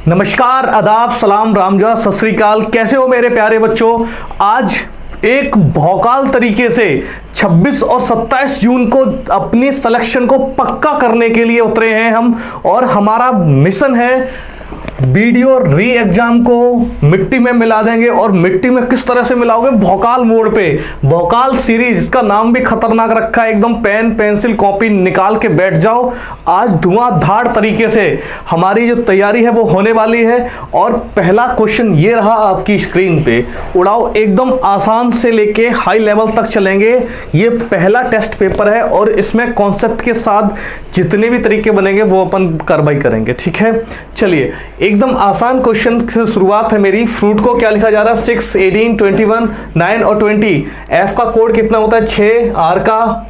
नमस्कार, आदाब, सलाम, रामजा, सत श्री अकाल। कैसे हो मेरे प्यारे बच्चों। आज एक भौकाल तरीके से 26 और 27 जून को अपनी सिलेक्शन को पक्का करने के लिए उतरे हैं हम, और हमारा मिशन है वीडियो री एग्जाम को मिट्टी में मिला देंगे। और मिट्टी में किस तरह से मिलाओगे? भौकाल मोड पे। भौकाल सीरीज, इसका नाम भी खतरनाक रखा है एकदम। पेन पेंसिल कॉपी निकाल के बैठ जाओ। आज धुआंधार तरीके से हमारी जो तैयारी है वो होने वाली है। और पहला क्वेश्चन ये रहा आपकी स्क्रीन पे, उड़ाओ। एकदम आसान से लेके हाई लेवल तक चलेंगे। ये पहला टेस्ट पेपर है और इसमें कॉन्सेप्ट के साथ जितने भी तरीके बनेंगे वो अपन कार्रवाई करेंगे, ठीक है। चलिए, एकदम आसान क्वेश्चन से शुरुआत है मेरी। फ्रूट को क्या लिखा जा रहा है? 6, 18, 21, 9 और 20। एफ का कोड कितना होता है? 6, आर का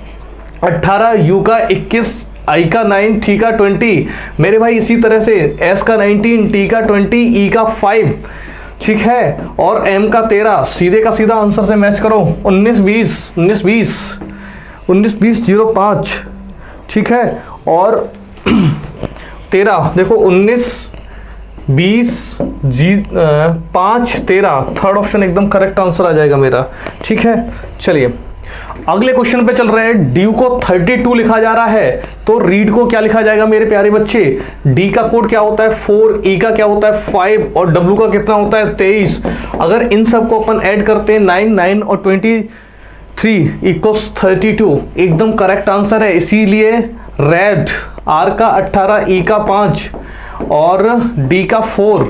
18, यू का 21, आई का 9, टी का 20। मेरे भाई इसी तरह से एस का 19, टी का 20, ई का 5, ठीक है, और एम का 13। सीधे का सीधा आंसर से मैच करो। 19, 20, 19, 20, 19, 20, 05, ठीक है, और 13। देखो 19, 20, 5, 13, थर्ड ऑप्शन एकदम करेक्ट आंसर आ जाएगा मेरा, ठीक है। चलिए अगले क्वेश्चन पे चल रहे हैं। ड्यू को 32 लिखा जा रहा है, तो रीड को क्या लिखा जाएगा मेरे प्यारे बच्चे? डी का कोड क्या होता है? 4, ई का क्या होता है? 5, और डब्ल्यू का कितना होता है? 23। अगर इन सबको अपन ऐड करते हैं 9, 9 और 23 इक्वल्स 32, एकदम करेक्ट आंसर है। इसीलिए रेड, आर का 18, ई का 5 और डी का 4,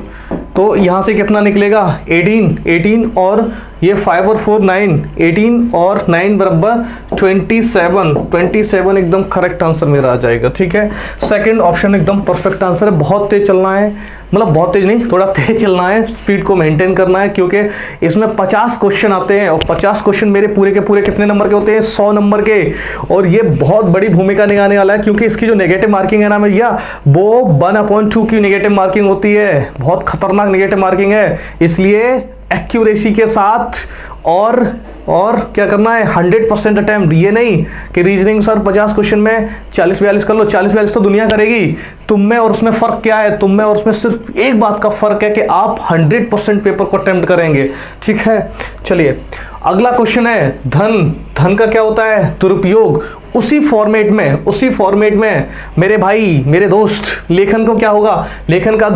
तो यहां से कितना निकलेगा? 18 और ये 5 और 4 9, 18 और 9 बराबर 27 एकदम करेक्ट आंसर मेरा आ जाएगा, ठीक है। सेकंड ऑप्शन एकदम परफेक्ट आंसर है। बहुत तेज चलना है, मतलब बहुत तेज नहीं, थोड़ा तेज चलना है, स्पीड को मेंटेन करना है, क्योंकि इसमें 50 क्वेश्चन आते हैं और 50 क्वेश्चन मेरे पूरे के पूरे कितने नंबर के होते हैं? 100 नंबर के। और ये बहुत बड़ी भूमिका निभाने वाला है, क्योंकि इसकी जो नेगेटिव मार्किंग है ना भैया, वो 1/2 की नेगेटिव मार्किंग होती है। बहुत खतरनाक नेगेटिव मार्किंग है। इसलिए एक्यूरेसी के साथ और क्या करना है? 100% अटेम्प्ट। ये नहीं कि रीजनिंग सर 50 क्वेश्चन में 40-42 कर लो। 40-42 तो दुनिया करेगी। तुम में और उसमें फर्क क्या है? तुम में और उसमें सिर्फ एक बात का फर्क है कि आप 100% पेपर को अटेम्प्ट करेंगे, ठीक है। चलिए अगला क्वेश्चन है धन का क्या होता है? दुरुपयोग। उसी फॉर्मेट में मेरे भाई, मेरे दोस्त, लेखन को क्या होगा? लेखन का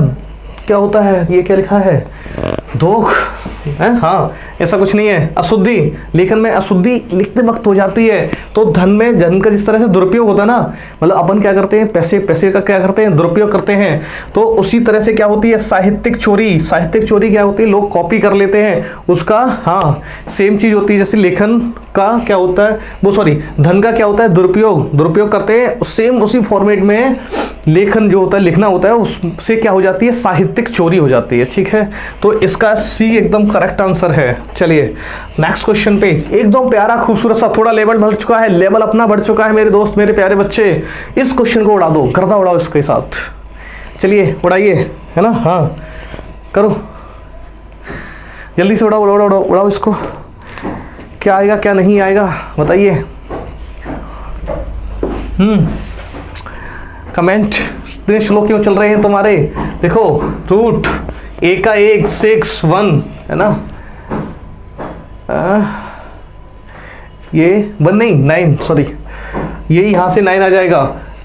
क्या होता है? ये क्या लिखा है? दोख है? हाँ, ऐसा कुछ नहीं है। अशुद्धि, लेखन में अशुद्धि लिखते वक्त हो जाती है। तो धन का जिस तरह से दुरुपयोग होता है ना, मतलब अपन क्या करते हैं? पैसे का क्या करते हैं? दुरुपयोग करते हैं। तो उसी तरह से क्या होती है? साहित्यिक चोरी क्या होती है? लोग कॉपी कर लेते हैं उसका। हाँ, सेम चीज होती है। जैसे लेखन का क्या होता है, वो सॉरी धन का क्या होता है? दुरुपयोग करते हैं। सेम उसी फॉर्मेट में लेखन जो होता है, लिखना होता है, उससे क्या हो जाती है? साहित्यिक चोरी हो जाती है, ठीक है। तो इसका सी एकदम करेक्ट आंसर है। चलिए नेक्स्ट क्वेश्चन पे, एकदम प्यारा खूबसूरत सा, थोड़ा लेवल बढ़ चुका है, लेवल अपना बढ़ चुका है मेरे दोस्त, मेरे प्यारे बच्चे। इस क्वेश्चन को उड़ा दो, गर्दा उड़ाओ इसके साथ। चलिए उड़ाइए, है ना? हाँ करो, जल्दी से उड़ाओ इसको। क्या आएगा क्या नहीं आएगा बताइए। कमेंट इतने स्लो क्यों चल रहे हैं तुम्हारे? देखो रूट ए का 1, 6, 1 है ना, ये 1 नहीं 9, सॉरी, ये यहां से 9 आ जाएगा।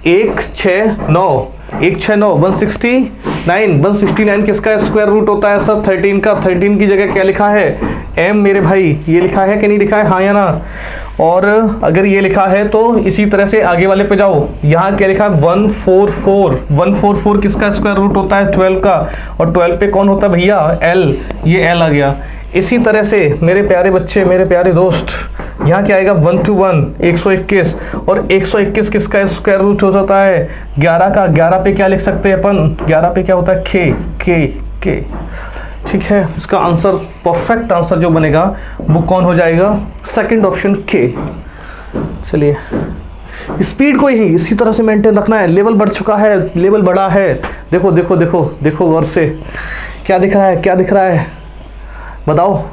1, 6, 9, 1, 6, 9, 169। 169 किसका स्क्वायर रूट होता है सर? 13 का। 13 की जगह क्या लिखा है? m मेरे भाई। ये लिखा है कि नहीं लिखा है? हाँ या ना? और अगर ये लिखा है तो इसी तरह से आगे वाले पे जाओ। यहाँ क्या लिखा है? 144। 144 किसका स्क्वायर रूट होता है? 12 का। और 12 पे कौन होता है भैया? l। ये l आ गया। इसी तरह से मेरे प्यारे बच्चे, मेरे प्यारे दोस्त, यहाँ क्या आएगा? 1 to 1 121। और 121 किसका स्क्वायर रूट हो जाता है? 11 का। 11 पे क्या लिख सकते हैं अपन? 11 पे क्या होता है? के, ठीक है। इसका आंसर, परफेक्ट आंसर जो बनेगा वो कौन हो जाएगा? सेकंड ऑप्शन के। चलिए स्पीड को ही इसी तरह से मेंटेन रखना है। लेवल बढ़ चुका है, लेवल बढ़ा है। देखो गौर से, क्या दिख रहा है? बताओ।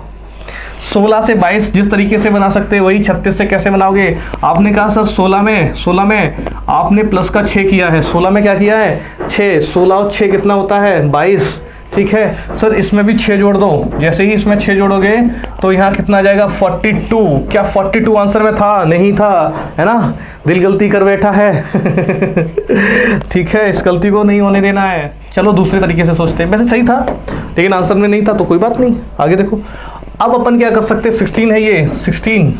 16 से 22 जिस तरीके से बना सकते हैं वही 36 से कैसे बनाओगे। आपने कहा सर 16 में आपने प्लस का 6 किया है, 16 में क्या किया है 6, 16 और 6 कितना होता है 22, ठीक है सर इसमें भी 6 जोड़ दो। जैसे ही इसमें 6 जोड़ोगे तो यहाँ कितना आ जाएगा 42। क्या 42 आंसर में था? नहीं था, है ना, दिल गलती कर बैठा है ठीक है, इस गलती को नहीं होने देना है। चलो दूसरे तरीके से सोचते हैं, वैसे सही था लेकिन आंसर में नहीं था तो कोई बात नहीं, आगे देखो। अब अपन क्या कर सकते हैं, 16 है ये, 16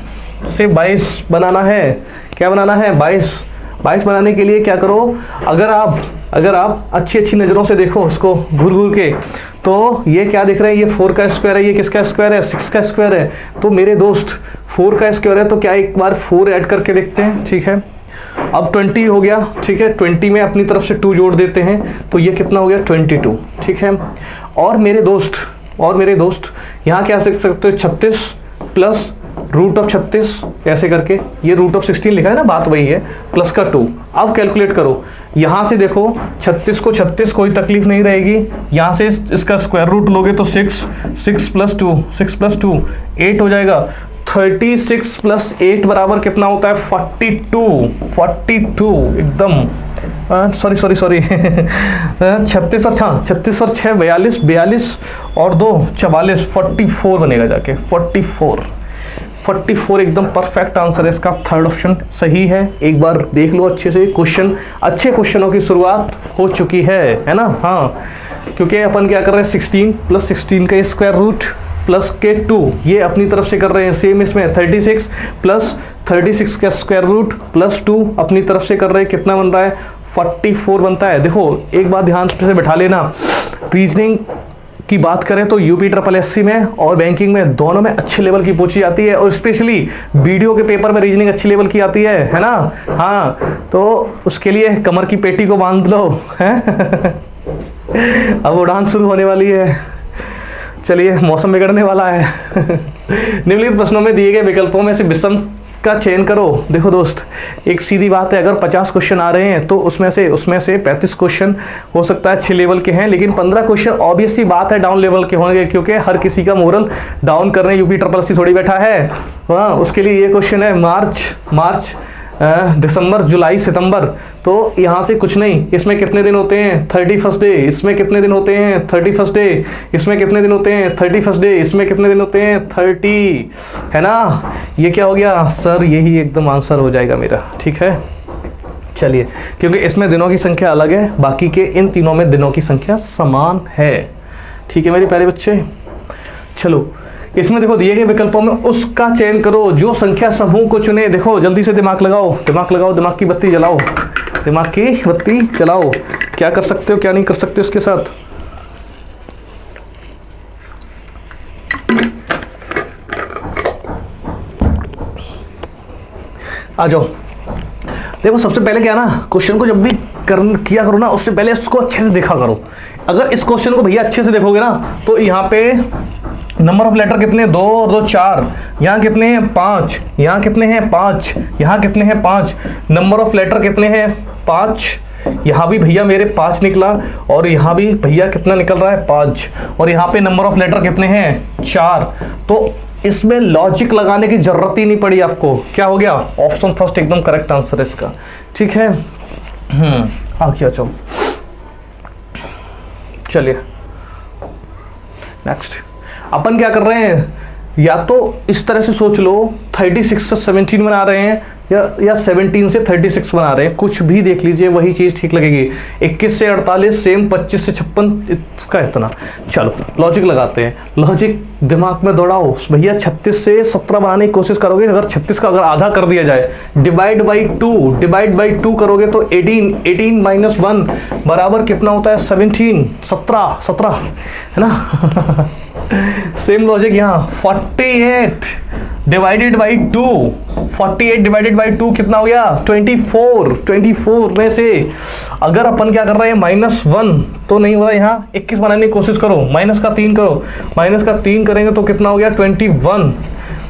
से 22 बनाना है। क्या बनाना है 22 बनाने के लिए क्या करो, अगर आप अच्छी नज़रों से देखो उसको घूर घूर के, तो ये क्या दिख रहा है, ये 4 का स्क्वायर है, ये किसका स्क्वायर है 6 का स्क्वायर है। तो मेरे दोस्त 4 का स्क्वायर है तो क्या एक बार 4 ऐड करके देखते हैं, ठीक है। अब 20 हो गया, ठीक है, 20 में अपनी तरफ से 2 जोड़ देते हैं तो ये कितना हो गया 22, ठीक है। और मेरे दोस्त यहाँ क्या सीख सकते हो 36 प्लस रूट ऑफ 36 ऐसे करके, ये रूट ऑफ 16 लिखा है ना, बात वही है, प्लस का 2। अब कैलकुलेट करो, यहाँ से देखो 36 को 36 कोई तकलीफ नहीं रहेगी, यहाँ से इसका स्क्वायर रूट लोगे तो 6 प्लस 2 8 हो जाएगा। 36 प्लस 8 बराबर कितना होता है 42 एकदम, सॉरी 36 और 6 42 और 2 44 44 बनेगा जाके 44 एकदम परफेक्ट आंसर है इसका। थर्ड ऑप्शन सही है, एक बार देख लो अच्छे से। अच्छे क्वेश्चनों की शुरुआत हो चुकी है ना। हाँ, क्योंकि अपन क्या कर रहे हैं 16 प्लस 16 का स्क्वायर रूट प्लस के 2, ये अपनी तरफ से कर रहे हैं। सेम इसमें 36 प्लस 36 का स्क्वायर रूट प्लस 2 अपनी तरफ से कर रहे हैं, कितना बन रहा है 44 बनता है। देखो एक बात ध्यान से बैठा लेना, रीजनिंग की बात करें तो यूपी SSSC में और बैंकिंग में दोनों में अच्छे लेवल की पूछी जाती है, और स्पेशली वीडियो के पेपर में रीजनिंग अच्छी लेवल की आती है ना। हाँ, तो उसके लिए कमर की पेटी को बांध लो है अब उड़ान शुरू होने वाली है। चलिए, मौसम बिगड़ने वाला है निम्नलिखित प्रश्नों में दिए गए विकल्पों में से विषम का चयन करो। देखो दोस्त, एक सीधी बात है, अगर 50 क्वेश्चन आ रहे हैं तो उसमें से 35 क्वेश्चन हो सकता है अच्छे लेवल के हैं, लेकिन 15 क्वेश्चन ऑब्वियस सी बात है डाउन लेवल के होंगे, क्योंकि हर किसी का मोरल डाउन करने यूपी SSSC थोड़ी बैठा है। हाँ, उसके लिए ये क्वेश्चन है मार्च दिसंबर जुलाई सितंबर, तो यहाँ से कुछ नहीं। इसमें कितने दिन होते हैं 31st डे, इसमें कितने दिन होते हैं 31st डे, इसमें कितने दिन होते हैं 31st डे, इसमें कितने दिन होते हैं 30, है ना। ये क्या हो गया सर, यही एकदम आंसर हो जाएगा मेरा, ठीक है। चलिए, क्योंकि इसमें दिनों की संख्या अलग है, बाकी के इन तीनों में दिनों की संख्या समान है, ठीक है मेरे प्यारे बच्चे। चलो, इसमें देखो दिए गए विकल्पों में उसका चयन करो जो संख्या समूह को चुने। देखो जल्दी से दिमाग लगाओ, दिमाग की बत्ती जलाओ, क्या कर सकते हो क्या नहीं कर सकते उसके साथ। आ जाओ। देखो सबसे पहले क्या ना, क्वेश्चन को जब भी किया करो ना, उससे पहले उसको अच्छे से देखा करो। अगर इस क्वेश्चन को भैया अच्छे से देखोगे ना, तो यहाँ पे नंबर ऑफ लेटर कितने 2 और 2 4, यहाँ कितने हैं 5, यहाँ कितने हैं 5, यहाँ कितने हैं 5, नंबर ऑफ लेटर कितने हैं 5, यहाँ भी भैया मेरे 5 निकला, और यहाँ भी भैया कितना निकल रहा है 5, और यहाँ पे नंबर ऑफ लेटर कितने हैं 4। तो इसमें लॉजिक लगाने की जरूरत ही नहीं पड़ी आपको। क्या हो गया, ऑप्शन फर्स्ट एकदम करेक्ट आंसर है इसका, ठीक है। आगे आ जाओ। चलिए नेक्स्ट, अपन क्या कर रहे हैं, या तो इस तरह से सोच लो 36 से 17 बना रहे हैं, या 17 से 36 बना रहे हैं, कुछ भी देख लीजिए, वही चीज़ ठीक लगेगी। 21 से 48 सेम, 25 से 56 इसका इतना। चलो लॉजिक लगाते हैं, लॉजिक दिमाग में दौड़ाओ भैया। 36 से 17 बनाने की कोशिश करोगे, अगर 36 का अगर आधा कर दिया जाए, डिवाइड बाई 2 करोगे तो 18 माइनस 1 बराबर कितना होता है 17 है ना सेम लॉजिक यहाँ 48 डिवाइडेड बाई 2, 48 डिवाइडेड बाई 2 कितना हो गया 24 में से अगर अपन क्या कर रहे हैं -1 तो नहीं हो रहा, यहाँ 21 बनाने की कोशिश करो, माइनस का 3 करो, माइनस का 3 करेंगे तो कितना हो गया 21।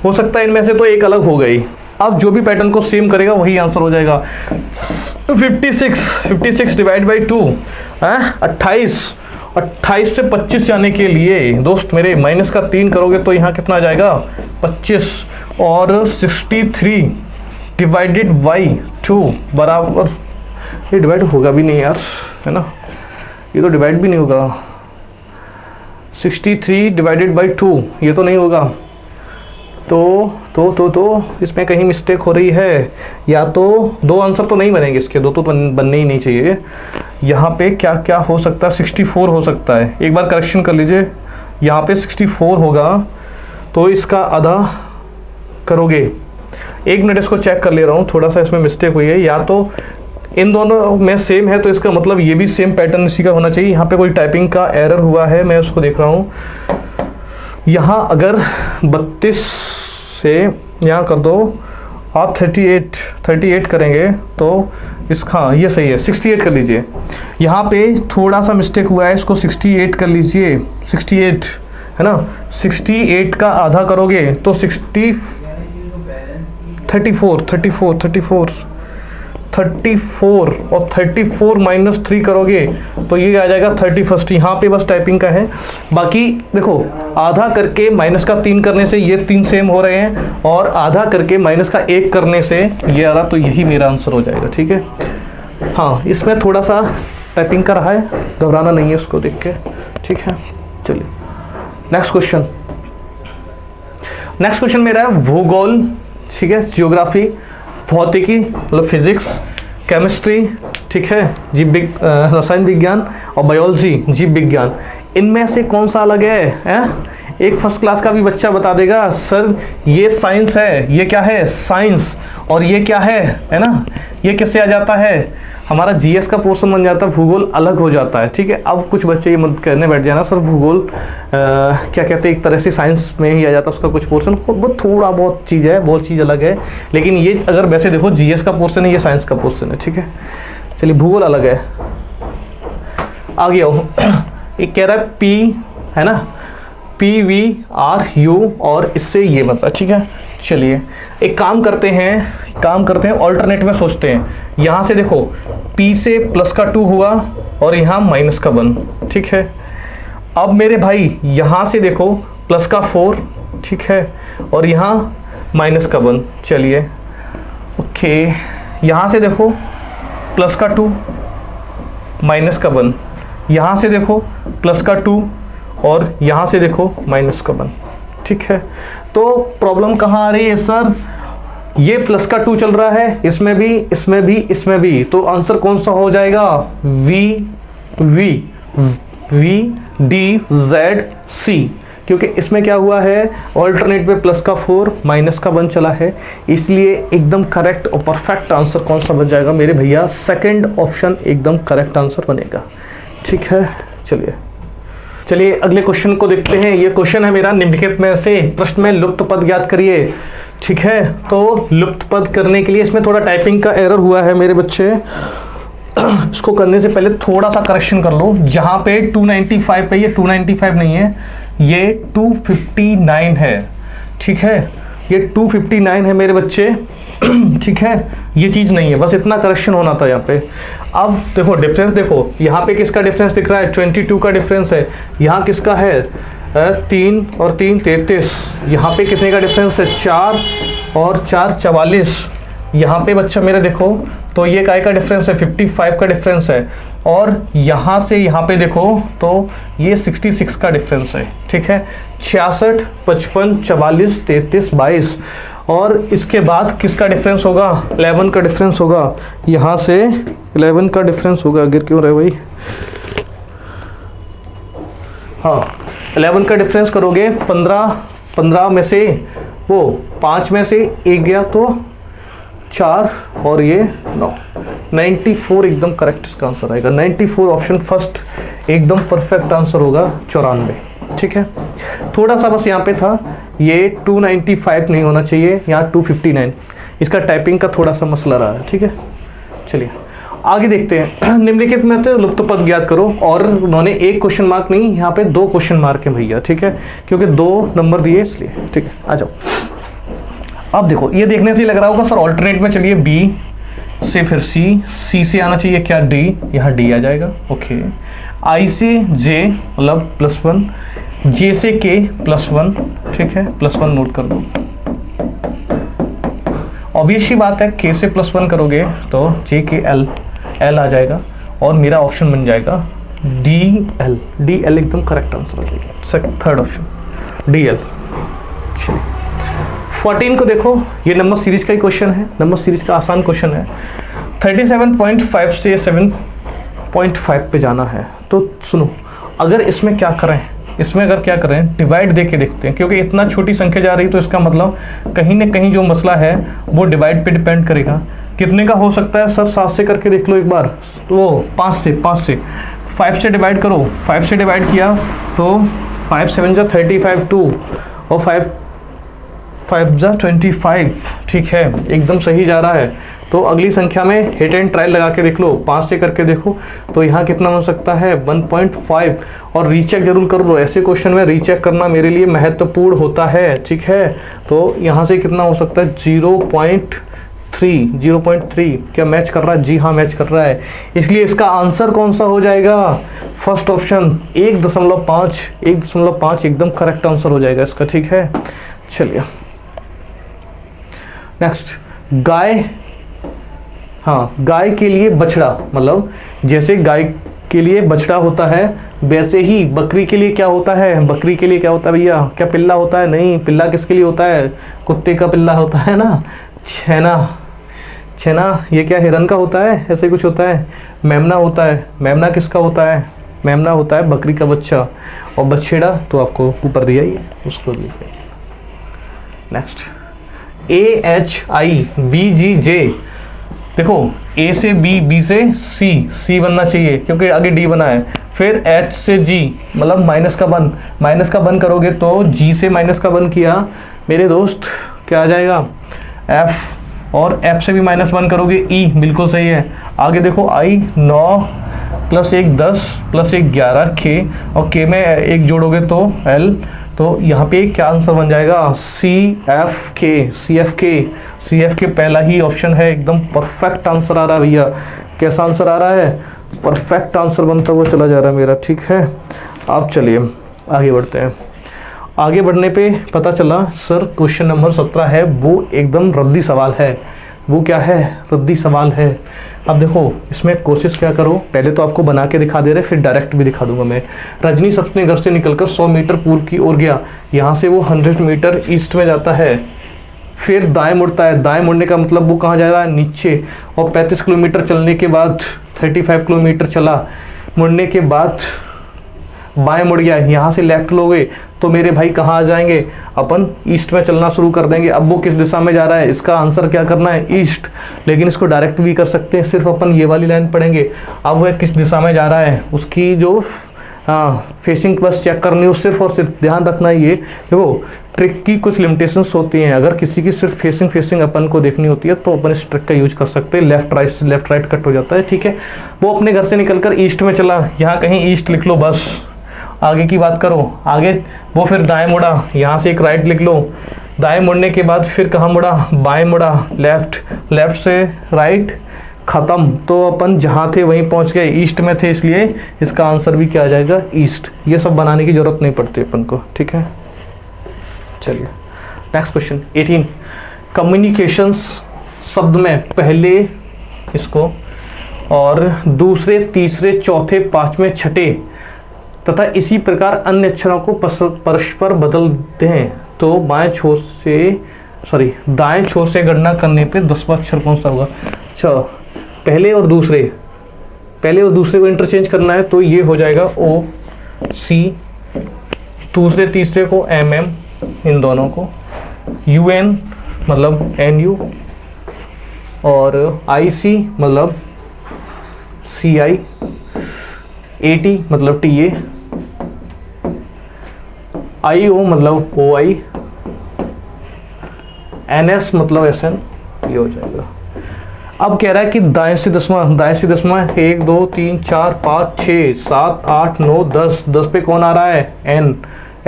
हो सकता है इनमें से तो एक अलग हो गई। अब जो भी पैटर्न को सेम करेगा वही आंसर हो जाएगा। 56 डिवाइड बाई 2 28, 28 से 25 जाने के लिए दोस्त मेरे माइनस का 3 करोगे तो यहाँ कितना आ जाएगा 25, और 63 डिवाइडेड बाई 2 बराबर, ये डिवाइड होगा भी नहीं यार, है ना, ये तो डिवाइड भी नहीं होगा। 63 डिवाइडेड बाई 2 ये तो नहीं होगा, तो इसमें कहीं मिस्टेक हो रही है, या तो दो आंसर तो नहीं बनेंगे इसके, दो तो बनने ही नहीं चाहिए। यहाँ पे क्या क्या हो सकता है, 64 हो सकता है, एक बार करेक्शन कर लीजिए, यहाँ पे 64 होगा तो इसका आधा करोगे, 1 मिनट इसको चेक कर ले रहा हूँ, थोड़ा सा इसमें मिस्टेक हुई है, या तो इन दोनों में सेम है तो इसका मतलब ये भी सेम पैटर्न इसी का होना चाहिए। यहाँ पे कोई टाइपिंग का एरर हुआ है, मैं उसको देख रहा हूँ। यहाँ अगर 32 से यहाँ कर दो आप 38 करेंगे तो इसका, हाँ ये सही है, 68 कर लीजिए। यहाँ पे थोड़ा सा मिस्टेक हुआ है, इसको 68 कर लीजिए, 68 है ना, 68 का आधा करोगे तो 34 और 34 माइनस 3 करोगे तो ये आ जाएगा 31। यहाँ पे बस टाइपिंग का है, बाकी देखो आधा करके माइनस का 3 करने से ये 3 सेम हो रहे हैं, और आधा करके माइनस का 1 करने से ये आ रहा, तो यही मेरा आंसर हो जाएगा। ठीक है, हाँ इसमें थोड़ा सा टाइपिंग का रहा है, घबराना नहीं है उसको देख के। ठीक है, चलिए नेक्स्ट क्वेश्चन मेरा है भूगोल, ठीक है, ज्योग्राफी, भौतिकी मतलब फिजिक्स, केमिस्ट्री, ठीक है, रसायन विज्ञान, और बायोलॉजी जीव विज्ञान, इनमें से कौन सा अलग है? एक फर्स्ट क्लास का भी बच्चा बता देगा सर ये साइंस है, ये क्या है साइंस, और ये क्या है ना, ये किससे आ जाता है, हमारा जीएस का पोर्शन बन जाता है, भूगोल अलग हो जाता है। ठीक है, अब कुछ बच्चे ये मत करने बैठ जाना सर भूगोल क्या कहते हैं, एक तरह से साइंस में ही आ जाता है उसका कुछ पोर्शन, वो थोड़ा बहुत चीज़ है, बहुत चीज़ अलग है, लेकिन ये अगर वैसे देखो जीएस का पोर्शन है, ये साइंस का पोर्शन है। ठीक है, चलिए भूगोल अलग है। आ गया हो एक कह रहा है पी, है ना, PVRU, और इससे ये मतलब। ठीक है, चलिए एक काम करते हैं ऑल्टरनेट में सोचते हैं। यहाँ से देखो P से प्लस का 2 हुआ और यहाँ माइनस का 1। ठीक है, अब मेरे भाई यहाँ से देखो प्लस का 4, ठीक है, और यहाँ माइनस का 1। चलिए ओके, यहाँ से देखो प्लस का 2 माइनस का 1, यहाँ से देखो प्लस का 2 और यहाँ से देखो माइनस का 1। ठीक है, तो प्रॉब्लम कहाँ आ रही है सर, ये प्लस का 2 चल रहा है, इसमें भी, इसमें भी, इसमें भी, तो आंसर कौन सा हो जाएगा, VDZC, क्योंकि इसमें क्या हुआ है, ऑल्टरनेट पे प्लस का 4 माइनस का 1 चला है, इसलिए एकदम करेक्ट और परफेक्ट आंसर कौन सा बन जाएगा मेरे भैया, सेकंड ऑप्शन एकदम करेक्ट आंसर बनेगा। ठीक है, चलिए अगले क्वेश्चन को देखते हैं। ये क्वेश्चन है मेरा, निम्नलिखित में से प्रश्न में लुप्त पद ज्ञात करिए। ठीक है, तो लुप्त पद करने के लिए इसमें थोड़ा टाइपिंग का एरर हुआ है मेरे बच्चे, इसको करने से पहले थोड़ा सा करेक्शन कर लो। जहां पे 295 पे, ये 295 नहीं है, ये 259 है। ठीक है, ये 259 है मेरे बच्चे। ठीक है, ये चीज़ नहीं है, बस इतना करेक्शन होना था यहाँ पे। अब देखो डिफरेंस, देखो यहाँ पे किसका डिफरेंस दिख रहा है, 22 का डिफरेंस है, यहाँ किसका है 3 और 3 33, यहाँ पे कितने का डिफरेंस है 4 और 4 44, यहाँ पे बच्चा मेरे देखो तो ये काय का डिफरेंस है 55 का डिफरेंस है, और यहाँ से यहाँ पे देखो तो ये 66 का डिफरेंस है। ठीक है, 66, 55, 44, 33, 22, और इसके बाद किसका डिफरेंस होगा, 11 का डिफरेंस होगा, यहाँ से 11 का डिफरेंस होगा, गिर क्यों रहे भाई, हाँ 11 का डिफरेंस करोगे, 15 में से वो 5 में से 1 गया तो 4 और ये 9, 94 एकदम करेक्ट इसका आंसर आएगा। 94 ऑप्शन फर्स्ट एकदम परफेक्ट आंसर होगा, 94। ठीक है, थोड़ा सा बस यहाँ पे था, ये 295 नहीं होना चाहिए, यहाँ 259, इसका टाइपिंग का थोड़ा सा मसला रहा है। ठीक है, चलिए आगे देखते हैं। निम्नलिखित में तो लुप्त पद ज्ञात करो, और उन्होंने एक क्वेश्चन मार्क नहीं, यहाँ पे 2 क्वेश्चन मार्क है भैया। ठीक है, क्योंकि 2 नंबर दिए इसलिए। ठीक है, आ जाओ। अब देखो ये देखने से लग रहा होगा सर ऑल्टरनेट में, चलिए B, से फिर सी से आना चाहिए क्या डी, यहाँ डी आ जाएगा। ओके, आई से जे मतलब +1, जे से के +1, ठीक है, +1 नोट कर दो। ऑब्वियस ही बात है के से +1 करोगे तो जे के एल आ जाएगा और मेरा ऑप्शन बन जाएगा डी एल एकदम करेक्ट आंसर आ जाएगा, थर्ड ऑप्शन डी एल। चलिए 14 को देखो, ये नंबर सीरीज का ही क्वेश्चन है, नंबर सीरीज का आसान क्वेश्चन है। 37.5 से 7.5 पे जाना है। तो सुनो, अगर इसमें क्या करें, इसमें अगर क्या करें डिवाइड दे के देखते हैं, क्योंकि इतना छोटी संख्या जा रही है तो इसका मतलब कहीं ना कहीं जो मसला है वो डिवाइड पे डिपेंड करेगा। कितने का हो सकता है सर? 7 से करके देख लो एक बार, वो 5 से 5 से डिवाइड करो। 5 से डिवाइड किया तो 5 7 जा 35 2 और 5 5 जा 25, ठीक है, एकदम सही जा रहा है। तो अगली संख्या में हिट एंड ट्रायल लगा के देख लो, 5 से करके देखो तो यहाँ कितना हो सकता है 1.5, और रीचेक जरूर कर लो। ऐसे क्वेश्चन में रीचेक करना मेरे लिए महत्वपूर्ण होता है, ठीक है। तो यहाँ से कितना हो सकता है 0.3 क्या मैच कर रहा है? जी हाँ मैच कर रहा है। इसलिए इसका आंसर कौन सा हो जाएगा? फर्स्ट ऑप्शन 1.5 एकदम करेक्ट आंसर हो जाएगा इसका, ठीक है। चलिए नेक्स्ट, गाय, हाँ गाय के लिए बछड़ा, मतलब जैसे गाय के लिए बछड़ा होता है वैसे ही बकरी के लिए क्या होता है? बकरी के लिए क्या होता है भैया? क्या पिल्ला होता है? नहीं, पिल्ला किसके लिए होता है? कुत्ते का पिल्ला होता है ना, छेना। ये क्या हिरन का होता है? ऐसे कुछ होता है। मेमना होता है। मेमना किसका होता है? मेमना होता है बकरी का बच्चा। और बछेड़ा तो आपको ऊपर दिया ही है, उसको लीजिए। नेक्स्ट, AHIBGJ, देखो A से B, B से C बनना चाहिए क्योंकि आगे D बना है। फिर H से G मतलब माइनस का बन करोगे तो G से माइनस का बन किया मेरे दोस्त क्या आ जाएगा? F, और F से भी -1 करोगे E, बिल्कुल सही है। आगे देखो I 9 + 1 10 + 1 11 K, और K में 1 जोड़ोगे तो L, तो यहाँ पे क्या आंसर बन जाएगा? CFK पहला ही ऑप्शन है, एकदम परफेक्ट आंसर आ रहा है भैया। कैसा आंसर आ रहा है? परफेक्ट आंसर बनता हुआ चला जा रहा है मेरा, ठीक है। आप चलिए आगे बढ़ते हैं। आगे बढ़ने पे पता चला सर क्वेश्चन नंबर 17 है वो एकदम रद्दी सवाल है। वो क्या है? रद्दी सवाल है। अब देखो इसमें कोशिश क्या करो, पहले तो आपको बना के दिखा दे रहे, फिर डायरेक्ट भी दिखा दूंगा मैं। रजनी अपने घर से निकलकर 100 मीटर पूर्व की ओर गया। यहाँ से वो 100 मीटर ईस्ट में जाता है, फिर दाएं मुड़ता है। दाएं मुड़ने का मतलब वो कहाँ जा रहा है? नीचे। और 35 किलोमीटर चलने के बाद 35 किलोमीटर चला, मुड़ने के बाद बाएं मुड़ गया। यहाँ से लेफ्ट लोगे तो मेरे भाई कहाँ आ जाएंगे? अपन ईस्ट में चलना शुरू कर देंगे। अब वो किस दिशा में जा रहा है? इसका आंसर क्या करना है? ईस्ट। लेकिन इसको डायरेक्ट भी कर सकते हैं, सिर्फ अपन ये वाली लाइन पढ़ेंगे। अब वह किस दिशा में जा रहा है उसकी जो फेसिंग बस चेक करनी हो, सिर्फ और सिर्फ ध्यान रखना है। ये देखो ट्रिक की कुछ लिमिटेशंस होती हैं। अगर किसी की सिर्फ फेसिंग अपन को देखनी होती है तो अपन इस ट्रिक का यूज कर सकते हैं। लेफ्ट राइट कट हो जाता है, ठीक है। वो अपने घर से निकलकर ईस्ट में चला, यहाँ कहीं ईस्ट लिख लो बस। आगे की बात करो, आगे वो फिर दाएं मुड़ा, यहाँ से एक राइट लिख लो। दाएं मुड़ने के बाद फिर कहाँ मुड़ा? बाएं मुड़ा। लेफ्ट से राइट, ख़त्म। तो अपन जहाँ थे वहीं पहुँच गए, ईस्ट में थे, इसलिए इसका आंसर भी क्या आ जाएगा? ईस्ट। ये सब बनाने की ज़रूरत नहीं पड़ती अपन को, ठीक है। चलिए नेक्स्ट क्वेश्चन 18, कम्युनिकेशंस शब्द में पहले इसको और दूसरे, तीसरे, चौथे, पाँचवें, छठे तथा इसी प्रकार अन्य अक्षरों को परस्पर बदल दें तो दाएं छोर से गणना करने पे 10वां अक्षर कौन सा होगा? अच्छा, पहले और दूसरे को इंटरचेंज करना है तो ये हो जाएगा OC, दूसरे तीसरे को MM, इन दोनों को UN मतलब NU, और IC मतलब CI, AT मतलब TA, IO मतलब OI, NS मतलब SN, ये हो जाएगा। अब कह रहा है कि दाएं से दसवां 1 2 3 4 5 6 7 8 9 10 पे कौन आ रहा है?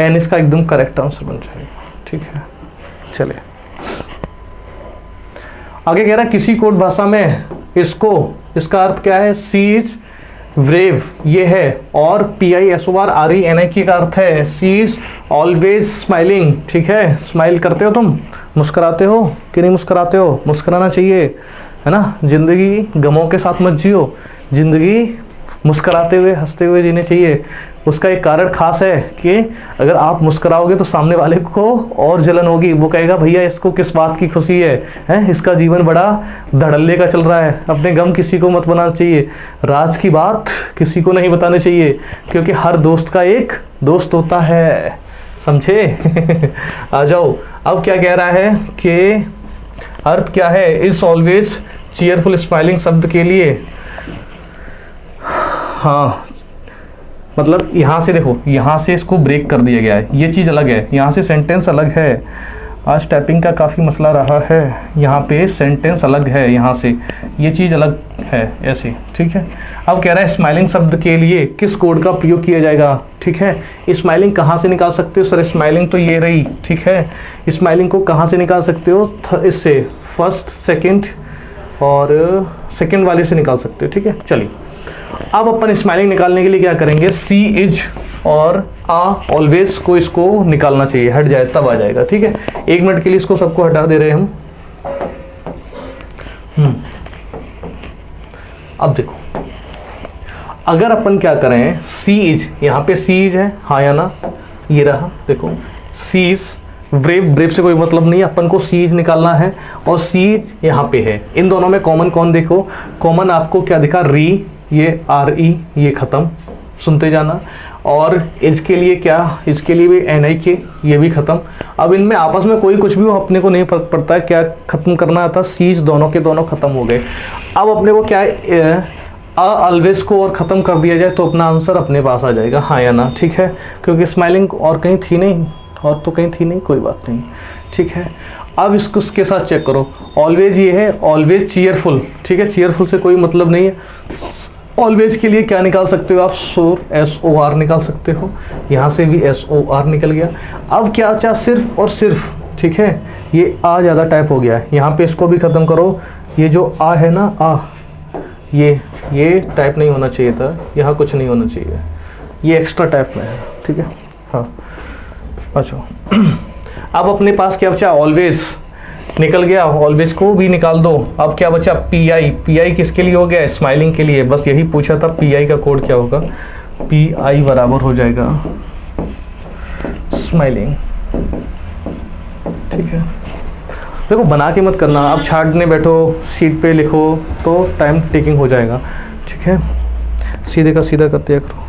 N इसका एकदम करेक्ट आंसर बन जाएगा, ठीक है। चलिए आगे कह रहा है किसी कोड भाषा में इसका अर्थ क्या है, सी इज ब्रेव ये है, और PISORRENIK का अर्थ है सी इज ऑलवेज स्माइलिंग। ठीक है, स्माइल करते हो तुम, मुस्कुराते हो कि नहीं मुस्कुराते हो, मुस्कुराना चाहिए है ना। जिंदगी गमों के साथ मत जियो, जिंदगी मुस्कुराते हुए हंसते हुए जीने चाहिए। उसका एक कारण खास है कि अगर आप मुस्कुराओगे तो सामने वाले को और जलन होगी, वो कहेगा भैया इसको किस बात की खुशी है, इसका जीवन बड़ा धड़ल्ले का चल रहा है। अपने गम किसी को मत बनाना चाहिए, राज की बात किसी को नहीं बतानी चाहिए, क्योंकि हर दोस्त का एक दोस्त होता है, समझे। आ जाओ, अब क्या कह रहा है कि अर्थ क्या है इज ऑलवेज चीयरफुल स्माइलिंग शब्द के लिए। हाँ, मतलब यहाँ से देखो, यहाँ से इसको ब्रेक कर दिया गया है, ये चीज़ अलग है, यहाँ से सेंटेंस अलग है। आज टाइपिंग का काफ़ी मसला रहा है, यहाँ पे सेंटेंस अलग है, यहाँ से ये चीज़ अलग है ऐसे। ठीक है, अब कह रहा है स्माइलिंग शब्द के लिए किस कोड का प्रयोग किया जाएगा। ठीक है, स्माइलिंग कहाँ से निकाल सकते हो सर, स्माइलिंग तो ये रही। ठीक है, स्माइलिंग को कहाँ से निकाल सकते हो, इससे फर्स्ट सेकेंड और सेकेंड वाले से निकाल सकते हो। ठीक है, चलिए अब अपन स्माइलिंग निकालने के लिए क्या करेंगे, सी इज और आ ऑलवेज को इसको निकालना चाहिए, हट जाए तब आ जाएगा। ठीक है, 1 मिनट के लिए इसको सबको हटा दे रहे हैं हम। अब देखो, अगर अपन क्या करें, सी इज, यहाँ पे सी इज है, हाँ या ना, ये रहा देखो, सी इज ब्रेव से कोई मतलब नहीं है, अपन को सीज निकालना है, और सीज यहाँ पे है। इन दोनों में कॉमन कौन देखो, कॉमन आपको क्या दिखा, री, ये RE, ये ख़त्म, सुनते जाना। और इज के लिए क्या, इज के लिए भी NIK, ये भी ख़त्म। अब इनमें आपस में कोई कुछ भी हो, अपने को नहीं फर्क पड़ता है, क्या ख़त्म करना था, सीज दोनों के दोनों ख़त्म हो गए। अब अपने को क्या ऑलवेज को और ख़त्म कर दिया जाए तो अपना आंसर अपने पास आ जाएगा, हाँ या ना। ठीक है, क्योंकि स्माइलिंग और कहीं थी नहीं, और तो कहीं थी नहीं, कोई बात नहीं। ठीक है, अब इसको उसके साथ चेक करो, ऑलवेज ये है, ऑलवेज चीयरफुल। ठीक है, चीयरफुल से कोई मतलब नहीं है। ऑलवेज के लिए क्या निकाल सकते हो आप, सोर, SOR निकाल सकते हो, यहाँ से भी SOR निकल गया। अब क्या चाह, सिर्फ और सिर्फ, ठीक है, ये आ ज़्यादा टाइप हो गया है, यहाँ पे इसको भी ख़त्म करो। ये जो आ है ना, आ, ये टाइप नहीं होना चाहिए था, यहाँ कुछ नहीं होना चाहिए, ये एक्स्ट्रा टाइप में है। ठीक है, हाँ, अच्छा। अब अपने पास क्या बचा, ऑलवेज निकल गया, ऑलवेज को भी निकाल दो। अब क्या बचा, PI किसके लिए हो गया, स्माइलिंग के लिए। बस यही पूछा था, PI का कोड क्या होगा, PI बराबर हो जाएगा स्माइलिंग। ठीक है, देखो बना के मत करना, अब छाटने बैठो, सीट पे लिखो तो टाइम टेकिंग हो जाएगा। ठीक है, सीधे का सीधा कर दिया करो।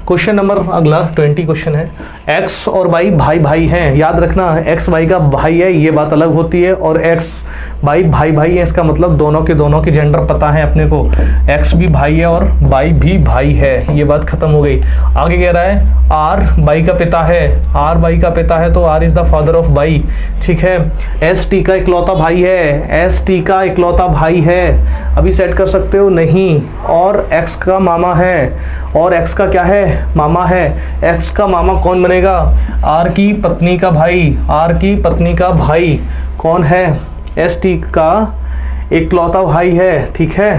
क्वेश्चन नंबर अगला 20 क्वेश्चन है, एक्स और वाई भाई भाई हैं। याद रखना, एक्स वाई का भाई है ये बात अलग होती है, और एक्स वाई भाई भाई है इसका मतलब दोनों के जेंडर पता है अपने को, एक्स भी भाई है और वाई भी भाई है, ये बात खत्म हो गई। आगे कह रहा है आर वाई का पिता है, आर वाई का पिता है तो R is the father of Y. ठीक है, एस टी का इकलौता भाई है, एस टी का इकलौता भाई है, अभी सेट कर सकते हो नहीं, और एक्स का मामा है, और एक्स का क्या है, मामा है। एक्स का मामा कौन बनेगा, आर की पत्नी का भाई, आर की पत्नी का भाई कौन है, एस टी का इकलौता भाई है। ठीक है,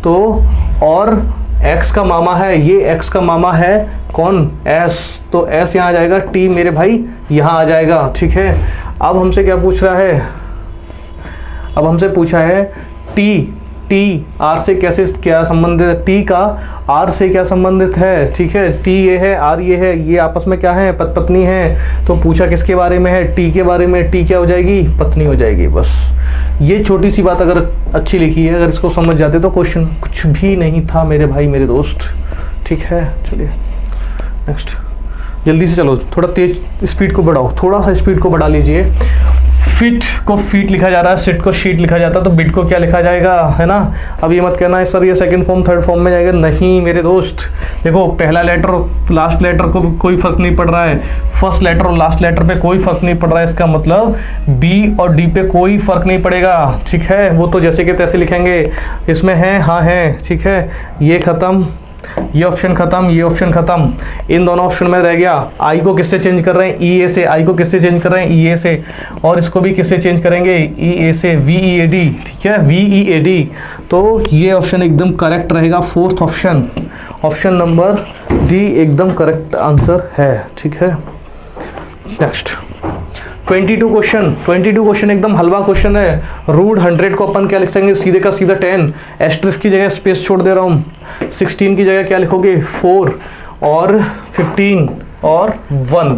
तो और एक्स का मामा है, ये एक्स का मामा है कौन, एस, तो एस यहाँ आ जाएगा, टी मेरे भाई यहाँ आ जाएगा। ठीक है, अब हमसे क्या पूछ रहा है, अब हमसे पूछा है टी आर से कैसे क्या संबंधित है, टी का आर से क्या संबंधित है। ठीक है, टी ये है, आर ये है, ये आपस में क्या है, पत्नी है, तो पूछा किसके बारे में है, टी के बारे में, टी क्या हो जाएगी, पत्नी हो जाएगी। बस ये छोटी सी बात अगर अच्छी लिखी है, अगर इसको समझ जाते तो क्वेश्चन कुछ भी नहीं था मेरे भाई मेरे दोस्त। ठीक है, चलिए नेक्स्ट, जल्दी से चलो, थोड़ा तेज स्पीड को बढ़ाओ, थोड़ा सा स्पीड को बढ़ा लीजिए। फिट को फीट लिखा जा रहा है, सिट को शीट लिखा जाता है, तो बिट को क्या लिखा जाएगा, है ना। अब ये मत कहना है सर ये सेकंड फॉर्म थर्ड फॉर्म में जाएगा, नहीं मेरे दोस्त। देखो पहला लेटर और लास्ट लेटर को कोई फर्क नहीं पड़ रहा है, फर्स्ट लेटर और लास्ट लेटर पे कोई फर्क नहीं पड़ रहा है, इसका मतलब बी और डी पे कोई फर्क नहीं पड़ेगा। ठीक है, वो तो जैसे कि तैसे लिखेंगे, इसमें है हाँ है। ठीक है, ये ख़त्म, ये ऑप्शन खत्म, ये ऑप्शन खत्म। इन दोनों ऑप्शन में रह गया, आई को किससे चेंज कर रहे हैं, ई ए से। आई को किससे चेंज कर रहे हैं, ई ए से। और इसको भी किससे चेंज करेंगे, ई ए से, वी ई ए डी। ठीक है, वी ई ए डी। तो ये ऑप्शन एकदम करेक्ट रहेगा, fourth option, option number D एकदम करेक्ट आंसर है। ठीक है, नेक्स्ट 22 क्वेश्चन। 22 क्वेश्चन एकदम हलवा क्वेश्चन है। रूट 100 को अपन क्या लिख सकेंगे, सीधे का सीधा 10, एस्ट्रिक्स की जगह स्पेस छोड़ दे रहा हूँ। 16 की जगह क्या लिखोगे, 4 और 15 और 1।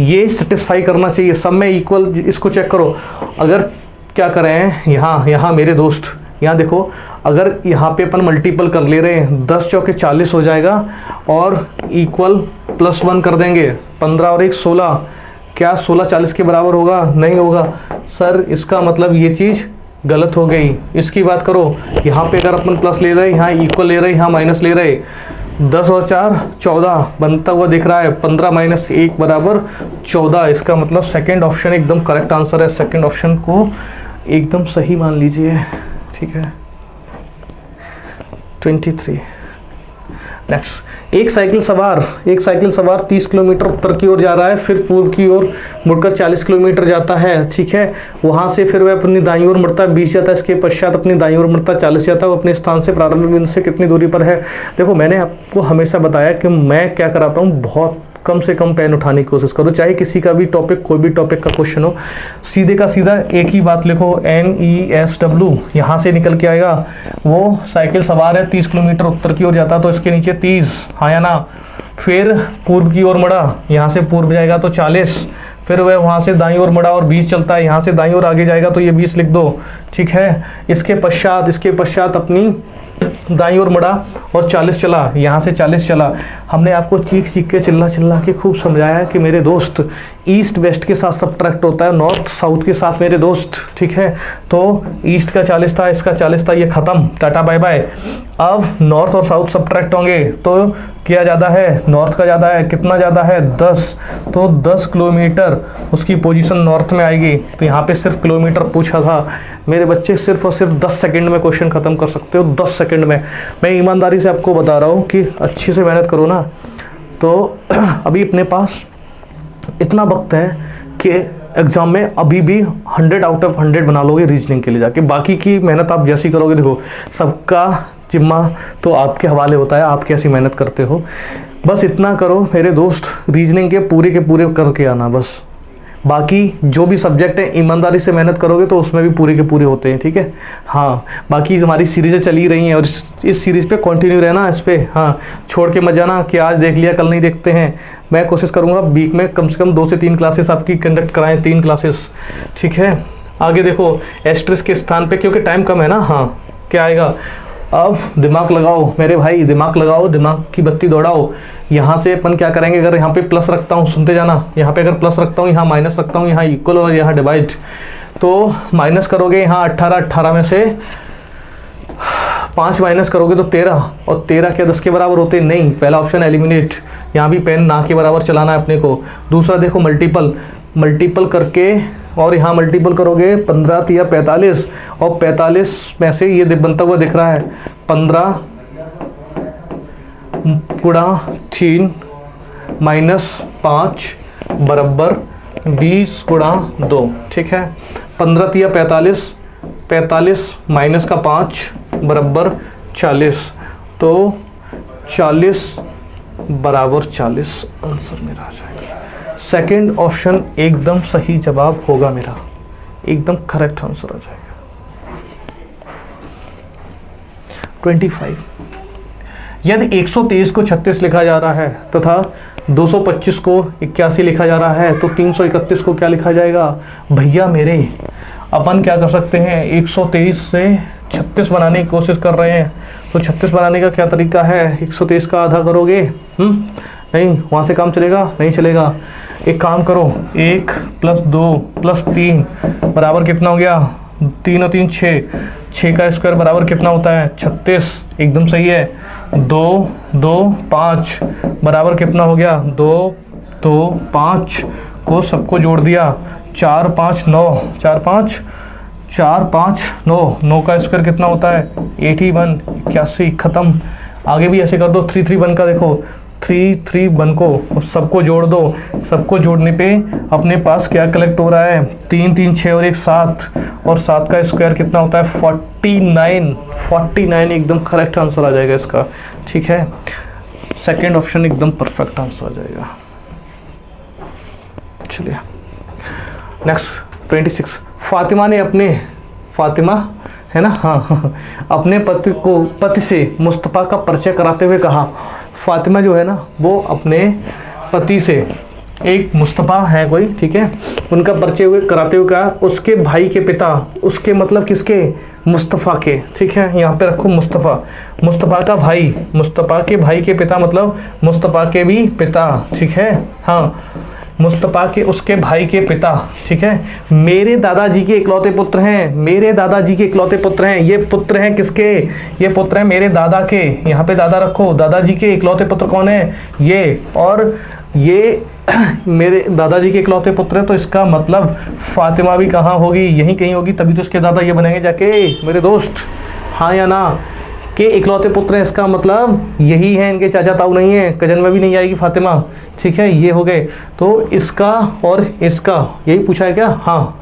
ये सेटिस्फाई करना चाहिए, सब में इक्वल। इसको चेक करो, अगर क्या करें यहाँ मेरे दोस्त, यहाँ देखो, अगर यहाँ पे अपन मल्टीपल कर ले रहे हैं, 10 चौके 40 हो जाएगा और इक्वल +1 कर देंगे, 15 और 1 16। क्या 16 40 के बराबर होगा, नहीं होगा सर। इसका मतलब ये चीज़ गलत हो गई। इसकी बात करो, यहाँ पे अगर अपन प्लस ले रहे हैं, यहाँ इक्वल ले रहे हैं, यहाँ माइनस ले रहे, 10 और 4 14 बनता हुआ दिख रहा है, 15 - 1 बराबर 14। इसका मतलब सेकंड ऑप्शन एकदम करेक्ट आंसर है। सेकंड ऑप्शन को एकदम सही मान लीजिए। ठीक है, 23। नेक्स्ट, एक साइकिल सवार 30 किलोमीटर उत्तर की ओर जा रहा है, फिर पूर्व की ओर मुड़कर 40 किलोमीटर जाता है। ठीक है, वहाँ से फिर वह अपनी दाईं ओर मुड़ता है, 20 जाता है। इसके पश्चात अपनी दाईं ओर मुड़ता है, 40 जाता है। वो अपने स्थान से प्रारंभिक बिंदु से कितनी दूरी पर है। देखो, मैंने आपको हमेशा बताया कि मैं क्या कराता हूँ, बहुत कम से कम पेन उठाने की कोशिश करो, चाहे किसी का भी टॉपिक, कोई भी टॉपिक का क्वेश्चन हो, सीधे का सीधा एक ही बात लिखो, NESW। यहाँ से निकल के आएगा, वो साइकिल सवार है, 30 किलोमीटर उत्तर की ओर जाता, तो इसके नीचे 30, हाँ या ना। फिर पूर्व की ओर मुड़ा, यहाँ से पूर्व जाएगा तो 40, फिर वह वहाँ से दाईं ओर मुड़ा और 20 चलता है, यहाँ से दाईं ओर आगे जाएगा तो ये 20 लिख दो। ठीक है, इसके पश्चात अपनी दाईं ओर मुड़ा और 40 चला, यहाँ से 40 चला। हमने आपको चीख के चिल्ला के खूब समझाया कि मेरे दोस्त, ईस्ट वेस्ट के साथ सब्ट्रैक्ट होता है, नॉर्थ साउथ के साथ मेरे दोस्त। ठीक है, तो ईस्ट का 40 था, इसका 40 था, ये खत्म, टाटा बाय बाय। अब नॉर्थ और साउथ सब्ट्रैक्ट होंगे तो क्या ज़्यादा है, नॉर्थ का ज़्यादा है। कितना ज़्यादा है, 10। तो 10 किलोमीटर उसकी पोजीशन नॉर्थ में आएगी। तो यहाँ पे सिर्फ किलोमीटर पूछा था। मेरे बच्चे सिर्फ और सिर्फ 10 सेकंड में क्वेश्चन ख़त्म कर सकते हो, 10 सेकंड में। मैं ईमानदारी से आपको बता रहा हूँ कि अच्छी से मेहनत करो ना, तो अभी अपने पास इतना वक्त है कि एग्ज़ाम में अभी भी 100 आउट ऑफ 100 बना लोगे रीजनिंग के लिए जाके। बाकी की मेहनत आप जैसी करोगे, देखो सबका जिम्मा तो आपके हवाले होता है, आप कैसी मेहनत करते हो। बस इतना करो मेरे दोस्त, रीजनिंग के पूरे करके आना बस। बाकी जो भी सब्जेक्ट है ईमानदारी से मेहनत करोगे तो उसमें भी पूरे के पूरे होते हैं। ठीक है, हाँ। बाकी हमारी सीरीज़ें चली रही हैं और इस सीरीज़ पे कंटिन्यू रहना, इस पर हाँ, छोड़ के मत जाना कि आज देख लिया कल नहीं देखते हैं। मैं कोशिश करूँगा वीक में कम से कम 2 से 3 क्लासेस आपकी कंडक्ट कराएँ, 3 क्लासेस। ठीक है, आगे देखो एस्ट्रिक्स के स्थान पर, क्योंकि टाइम कम है ना। हाँ, क्या आएगा, अब दिमाग लगाओ मेरे भाई, दिमाग लगाओ, दिमाग की बत्ती दौड़ाओ। यहाँ से अपन क्या करेंगे, अगर यहाँ पे प्लस रखता हूँ, सुनते जाना, यहाँ पे अगर प्लस रखता हूँ, यहाँ माइनस रखता हूँ, यहाँ इक्वल और यहाँ डिवाइड, तो माइनस करोगे यहाँ 18 में से 5 माइनस करोगे तो 13, और 13 क्या 10 के बराबर होते, नहीं। पहला ऑप्शन एलिमिनेट, यहाँ भी पेन ना के बराबर चलाना है अपने को। दूसरा देखो मल्टीपल करके, और यहाँ मल्टीपल करोगे 15 या 45, और 45 में से ये बनता हुआ दिख रहा है 15 × 3 - 5 बराबर 20 × 2। ठीक है, 15 या 45, 45 माइनस का 5 बराबर 40, तो 40 बराबर 40 आंसर मेरा आ जाएगा। सेकंड ऑप्शन एकदम सही जवाब होगा मेरा, एकदम करेक्ट आंसर आ जाएगा। 25, यदि 123 को 36 लिखा जा रहा है तथा 225 को 81 लिखा जा रहा है, तो 331 को क्या लिखा जाएगा। भैया मेरे, अपन क्या कर सकते हैं, 123 से 36 बनाने की कोशिश कर रहे हैं, तो 36 बनाने का क्या तरीका है, 123 का आधा करोगे, नहीं, वहाँ से काम चलेगा, नहीं चलेगा। एक काम करो, 1 + 2 + 3 बराबर कितना हो गया, 3 और 3 6, 6 का स्क्वायर बराबर कितना होता है, 36, एकदम सही है। 2 2 5 बराबर कितना हो गया, 2 2 5 को सबको जोड़ दिया, 4 5 9, 4 5 4 5 9, 9 का स्क्वायर कितना होता है, 81, 81, ख़त्म। आगे भी ऐसे कर दो, 3 3 1 का देखो 3 3 1 को सबको जोड़ दो, सबको जोड़ने पे अपने पास क्या कलेक्ट हो रहा है, 3 3 6 और 1 7, और 7 का स्क्वायर कितना होता है 49। 49 एकदम करेक्ट आंसर आ जाएगा इसका, ठीक है। सेकेंड ऑप्शन एकदम परफेक्ट आंसर आ जाएगा। चलिए नेक्स्ट 26। फातिमा ने अपने, फातिमा है ना, हाँ अपने पति से मुस्तफ़ा का परिचय कराते हुए कहा। फातिमा जो है ना वो अपने पति से, एक मुस्तफ़ा है कोई, ठीक है, उनका परिचय हुए कराते हुए कहा उसके भाई के पिता, उसके मतलब किसके, मुस्तफ़ा के, ठीक है, यहाँ पे रखो मुस्तफ़ा, मुस्तफ़ा का भाई, मुस्तफ़ा के भाई के पिता मतलब मुस्तफ़ा के भी पिता, ठीक है, हाँ मुस्तफ़ा के उसके भाई के पिता, ठीक है, मेरे दादाजी के इकलौते पुत्र हैं, मेरे दादाजी के इकलौते पुत्र हैं। ये पुत्र हैं किसके, ये पुत्र हैं मेरे दादा के, यहाँ पे दादा रखो, दादाजी के इकलौते पुत्र कौन है, ये, और ये मेरे दादाजी के इकलौते पुत्र हैं, तो इसका मतलब फातिमा भी कहाँ होगी, यहीं कहीं होगी, तभी तो इसके दादा ये बनेंगे जाके मेरे दोस्त, हाँ या ना, के इकलौते पुत्र हैं, इसका मतलब यही है, इनके चाचा ताऊ नहीं है, कजन में भी नहीं आएगी फातिमा, ठीक है, ये हो गए। तो इसका और इसका यही पूछा है क्या, हाँ,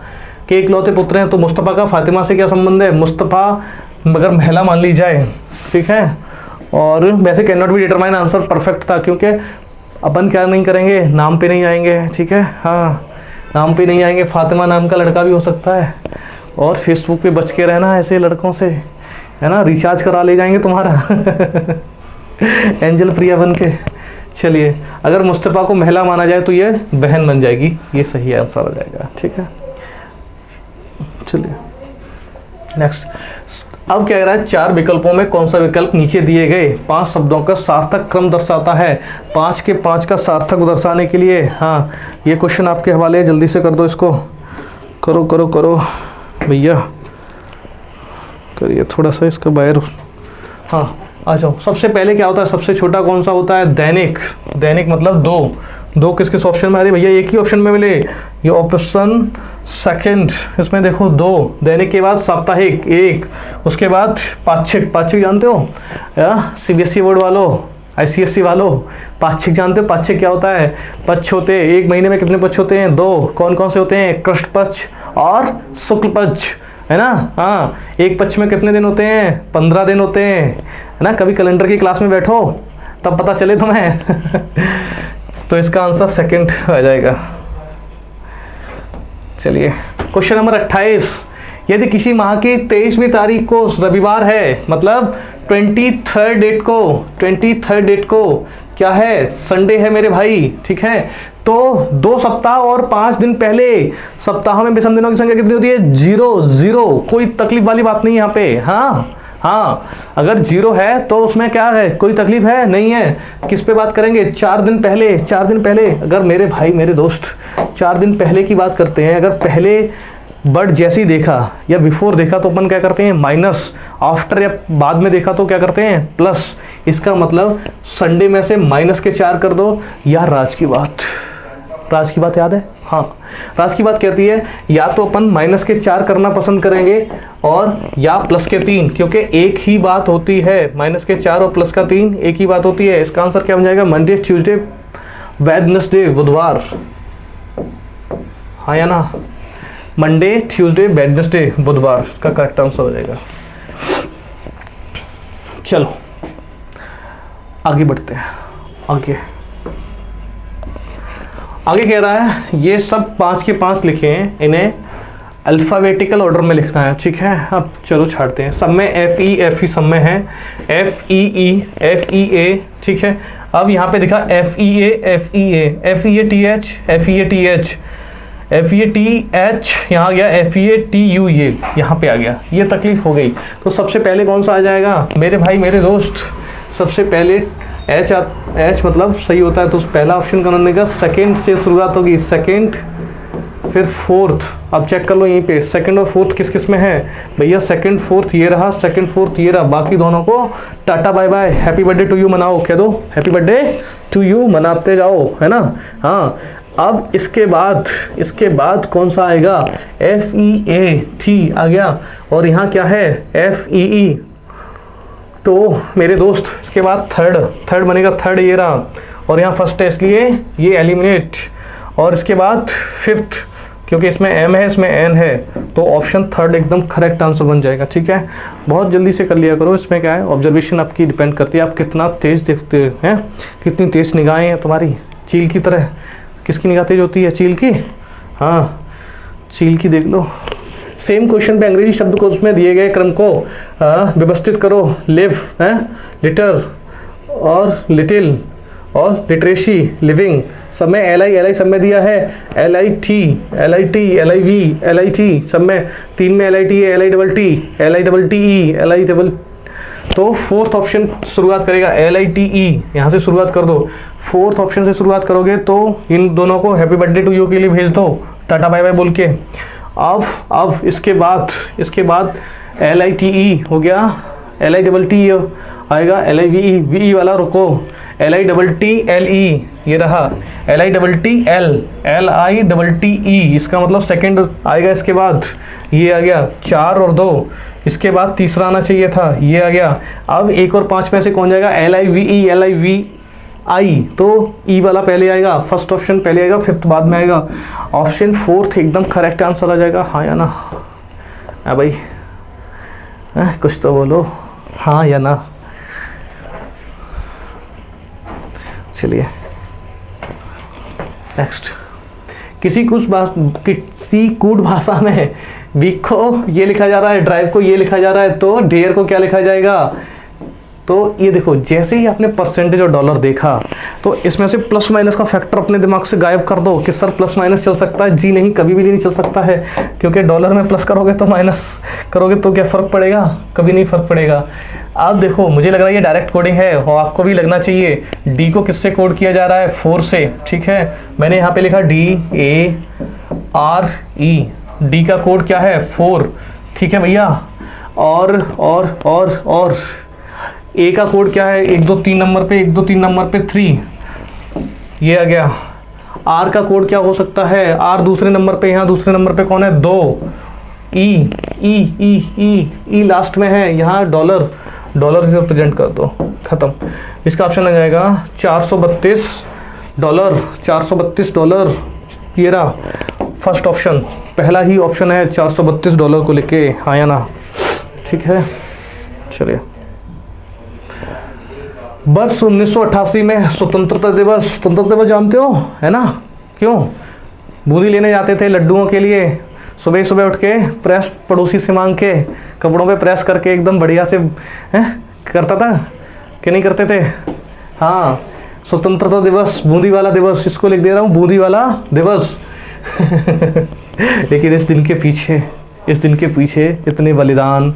के इकलौते पुत्र हैं, तो मुस्तफ़ा का फातिमा से क्या संबंध है, मुस्तफ़ा मगर महिला मान ली जाए, ठीक है, और वैसे can not be determine answer perfect था, क्योंकि अपन क्या नहीं करेंगे, नाम पे नहीं आएंगे, ठीक है, हाँ नाम पे नहीं आएंगे, फातिमा नाम का लड़का भी हो सकता है, और फेसबुक पे बच के रहना ऐसे लड़कों से, है ना, रिचार्ज करा ले जाएंगे तुम्हारा एंजल प्रिया बन के। चलिए अगर मुस्तफ़ा को महिला माना जाए तो ये बहन बन जाएगी, ये सही आंसर आ जाएगा, ठीक है। चलिए नेक्स्ट, अब क्या कह रहा है, 4 विकल्पों में कौन सा विकल्प नीचे दिए गए 5 शब्दों का सार्थक क्रम दर्शाता है। 5 के 5 का सार्थक दर्शाने के लिए, हाँ ये क्वेश्चन आपके हवाले है, जल्दी से कर दो इसको, करो करो करो भैया, करिए थोड़ा सा इसका बाहर, हाँ आ जाओ। सबसे पहले क्या होता है, सबसे छोटा कौन सा होता है, दैनिक, दैनिक मतलब 2 किस किस ऑप्शन में आ रही भैया, एक ही ऑप्शन में मिले, ये ऑप्शन सेकंड, इसमें देखो 2, दैनिक के बाद साप्ताहिक 1, उसके बाद पाक्षिक, पाक्षिक जानते हो CBSE बोर्ड वालों, ICSE वालों, पाक्षिक जानते हो, पाक्षिक क्या होता है, पक्ष होते हैं, एक महीने में कितने पक्ष होते हैं, 2, कौन कौन से होते हैं, कृष्ण पक्ष और शुक्ल पक्ष, है ना, हाँ एक पक्ष में कितने दिन होते हैं, 15 दिन होते हैं, है ना, कभी कैलेंडर की क्लास में बैठो तब पता चले तुम्हें तो इसका आंसर सेकंड आ जाएगा। चलिए क्वेश्चन नंबर 28, यदि किसी माह की 23वीं तारीख को रविवार है, मतलब 23rd डेट को क्या है, संडे है मेरे भाई, ठीक है, तो 2 सप्ताह और 5 दिन पहले सप्ताह में विषम दिनों की संख्या कितनी होती है, 0, कोई तकलीफ वाली बात नहीं यहाँ पे, हाँ अगर 0 है तो उसमें क्या है, कोई तकलीफ है नहीं है, किस पे बात करेंगे, 4 दिन पहले, 4 दिन पहले, अगर मेरे भाई मेरे दोस्त 4 दिन पहले की बात करते हैं, अगर पहले बट जैसे ही देखा या बिफोर देखा तो अपन क्या करते हैं माइनस, आफ्टर या बाद में देखा तो क्या करते हैं प्लस, इसका मतलब संडे में से माइनस के 4 कर दो। यार राज की बात याद है, हाँ राज की बात कहती है या तो अपन माइनस के 4 करना पसंद करेंगे और या प्लस के 3, क्योंकि एक ही बात होती है, माइनस के 4 और प्लस का 3 एक ही बात होती है। इसका आंसर क्या बन जाएगा, मंडे ट्यूसडे वेडनेसडे बुधवार, हाँ या ना, मंडे ट्यूसडे वेडनेसडे बुधवार, इसका करेक्ट आंसर हो जाएगा। चलो आगे बढ़ते हैं, आगे कह रहा है ये सब 5 के 5 लिखे हैं, इन्हें अल्फ़ाबेटिकल ऑर्डर में लिखना है, ठीक है। अब चलो छाड़ते हैं, सब में FE सब में है, FEE FEA, ठीक है। अब यहाँ पे दिखा FEA FEATH यहाँ गया, FEATU ये यहाँ पे आ गया, ये तकलीफ हो गई। तो सबसे पहले कौन सा आ जाएगा मेरे भाई मेरे दोस्त, सबसे पहले H मतलब सही होता है, तो पहला ऑप्शन करने का सेकंड से शुरुआत होगी, सेकंड फिर फोर्थ। अब चेक कर लो यहीं पे सेकंड और फोर्थ किस किस में है भैया, सेकंड फोर्थ ये रहा, सेकंड फोर्थ ये रहा, बाकी दोनों को tata bye bye, happy birthday to you मनाओ, कह दो हैप्पी बर्थडे टू यू, मनाते जाओ, है ना। हाँ अब इसके बाद कौन सा आएगा, FEAT आ गया, और यहाँ क्या है FEE तो मेरे दोस्त इसके बाद थर्ड बनेगा, थर्ड ये रहा, और यहाँ फर्स्ट है इसलिए ये एलिमिनेट, और इसके बाद फिफ्थ, क्योंकि इसमें एम है इसमें एन है, तो ऑप्शन थर्ड एकदम करेक्ट आंसर बन जाएगा। ठीक है, बहुत जल्दी से कर लिया करो, इसमें क्या है ऑब्जर्वेशन आपकी डिपेंड करती है, आप कितना तेज़ देखते हैं, कितनी तेज़ निगाहें हैं तुम्हारी, चील की तरह। किसकी निगाह तेज होती है? चील की। हाँ, चील की देख लो। सेम क्वेश्चन पे अंग्रेजी शब्द को उसमें दिए गए क्रम को व्यवस्थित करो। लिव है, लिटर और लिटिल और लिटरेसी, लिविंग, सब में एल आई सब में दिया है, LIT, LIT सब में, 3 में LIT है, LITE, तो फोर्थ ऑप्शन शुरुआत करेगा LITE, यहाँ से शुरुआत कर दो। फोर्थ ऑप्शन से शुरुआत करोगे तो इन दोनों को हैप्पी बर्थडे टू यू के लिए भेज दो, टाटा बाय बाय बोल के। अब इसके बाद LITE हो गया, LITE आएगा, LIVE वाला रुको, LITTLE ये रहा, LITTE, इसका मतलब सेकंड आएगा। इसके बाद ये आ गया 4 और 2, इसके बाद तीसरा आना चाहिए था, ये आ गया। अब 1 और 5 में से कौन जाएगा? LIVI, तो ई वाला पहले आएगा, फर्स्ट ऑप्शन पहले आएगा, फिफ्थ बाद में आएगा। ऑप्शन फोर्थ एकदम करेक्ट आंसर आ जाएगा। हाँ या ना? भाई कुछ तो बोलो, हाँ या ना। चलिए नेक्स्ट। किसी कूट भाषा में वीक को ये लिखा जा रहा है, ड्राइव को ये लिखा जा रहा है, तो डेयर को क्या लिखा जाएगा? तो ये देखो, जैसे ही आपने परसेंटेज और डॉलर देखा तो इसमें से प्लस माइनस का फैक्टर अपने दिमाग से गायब कर दो कि सर प्लस माइनस चल सकता है। जी नहीं, कभी भी नहीं चल सकता है, क्योंकि डॉलर में प्लस करोगे तो माइनस करोगे तो क्या फ़र्क पड़ेगा? कभी नहीं फ़र्क पड़ेगा। आप देखो, मुझे लग रहा है ये डायरेक्ट कोडिंग है और आपको भी लगना चाहिए। डी को किससे कोड किया जा रहा है? 4 से। ठीक है, मैंने यहाँ पे लिखा DARE, डी का कोड क्या है? 4। ठीक है भैया, और ए का कोड क्या है? 1 2 3 नंबर पे, 1 2 3 नंबर पे 3, ये आ गया। आर का कोड क्या हो सकता है? आर दूसरे नंबर पे, यहाँ दूसरे नंबर पे कौन है? 2। ई लास्ट में है, यहाँ डॉलर से रिप्रेजेंट कर दो, खत्म। इसका ऑप्शन आ जाएगा 432 डॉलर, ये रहा फर्स्ट ऑप्शन, पहला ही ऑप्शन है $432 को लेके। हाँ या ना? ठीक है, चलिए। वर्ष 1988 में स्वतंत्रता दिवस जानते हो है ना? क्यों? बूंदी लेने जाते थे लड्डुओं के लिए, सुबह सुबह उठ के प्रेस पड़ोसी से मांग के, कपड़ों पे प्रेस करके एकदम बढ़िया से करता था कि नहीं करते थे? हाँ, स्वतंत्रता दिवस, बूंदी वाला दिवस, इसको लिख दे रहा हूँ, बूंदी वाला दिवस। लेकिन इस दिन के पीछे इतने बलिदान,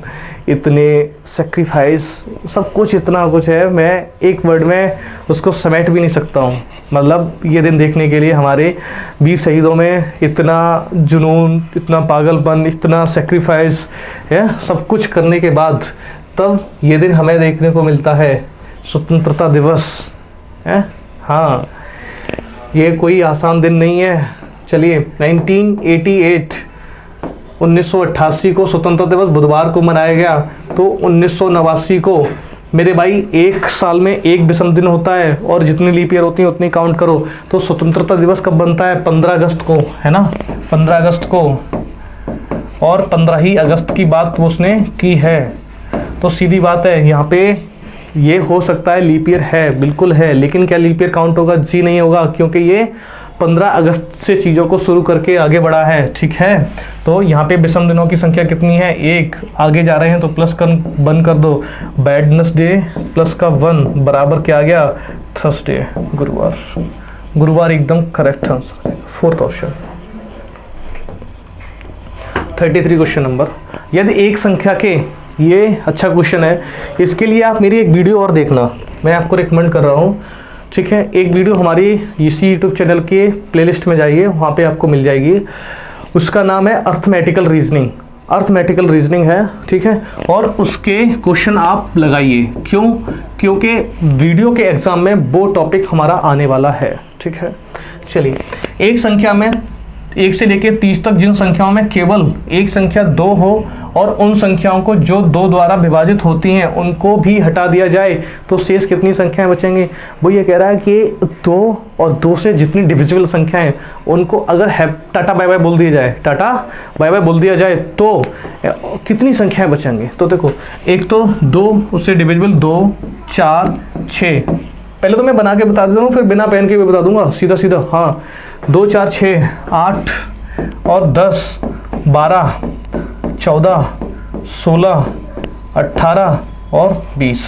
इतने सेक्रीफाइस, सब कुछ, इतना कुछ है, मैं एक वर्ड में उसको समेट भी नहीं सकता हूँ। मतलब ये दिन देखने के लिए हमारे वीर शहीदों में इतना जुनून, इतना पागलपन, इतना सेक्रीफाइस है, सब कुछ करने के बाद तब ये दिन हमें देखने को मिलता है, स्वतंत्रता दिवस है। हाँ, ये कोई आसान दिन नहीं है। चलिए, 1988 को स्वतंत्रता दिवस बुधवार को मनाया गया, तो 1989 को मेरे भाई एक साल में एक विषम दिन होता है, और जितनी लीप ईयर होती है उतनी काउंट करो। तो स्वतंत्रता दिवस कब बनता है? 15 अगस्त को, है ना? 15 अगस्त को, और 15 ही अगस्त की बात उसने की है। तो सीधी बात है, यहाँ पे ये हो सकता है लीप ईयर है, बिल्कुल है, लेकिन क्या लीप ईयर काउंट होगा? जी नहीं होगा, क्योंकि ये 15 अगस्त से चीज़ों को शुरू करके आगे बढ़ा है। ठीक है, तो यहाँ पे विषम दिनों की संख्या कितनी है? 1। आगे जा रहे हैं तो प्लस कर बंद कर दो, वेडनेसडे प्लस का 1 बराबर क्या आ गया? थर्सडे, गुरुवार एकदम correct answer, fourth option. 33 question number. यदि एक संख्या के, ये अच्छा क्वेश्चन है, इसके लिए आप मेरी एक वीडियो और देखना, मैं आपको रिकमेंड कर रहा हूँ। ठीक है, एक वीडियो हमारी इसी यूट्यूब चैनल के प्लेलिस्ट में जाइए, वहाँ पे आपको मिल जाएगी। उसका नाम है अर्थमेटिकल रीजनिंग है। ठीक है, और उसके क्वेश्चन आप लगाइए। क्यों? क्योंकि वीडियो के एग्ज़ाम में वो टॉपिक हमारा आने वाला है। ठीक है, चलिए। एक संख्या में 1 से लेके 30 तक जिन संख्याओं में केवल एक संख्या 2 हो और उन संख्याओं को जो 2 द्वारा विभाजित होती हैं उनको भी हटा दिया जाए तो शेष कितनी संख्याएं बचेंगी। वो ये कह रहा है कि 2 और 2 से जितनी डिविजिबल संख्याएं उनको अगर टाटा बाय बाय बोल दिया जाए, टाटा बाय बाय बोल दिया जाए तो कितनी संख्याएं बचेंगी। तो देखो, एक तो 2 उससे डिविजिबल 2 4 6, पहले तो मैं बना के बता देता हूँ फिर बिना पेन के भी बता दूंगा सीधा सीधा। हाँ, 2 4 6 8 और 10 12 14 16 18 और 20।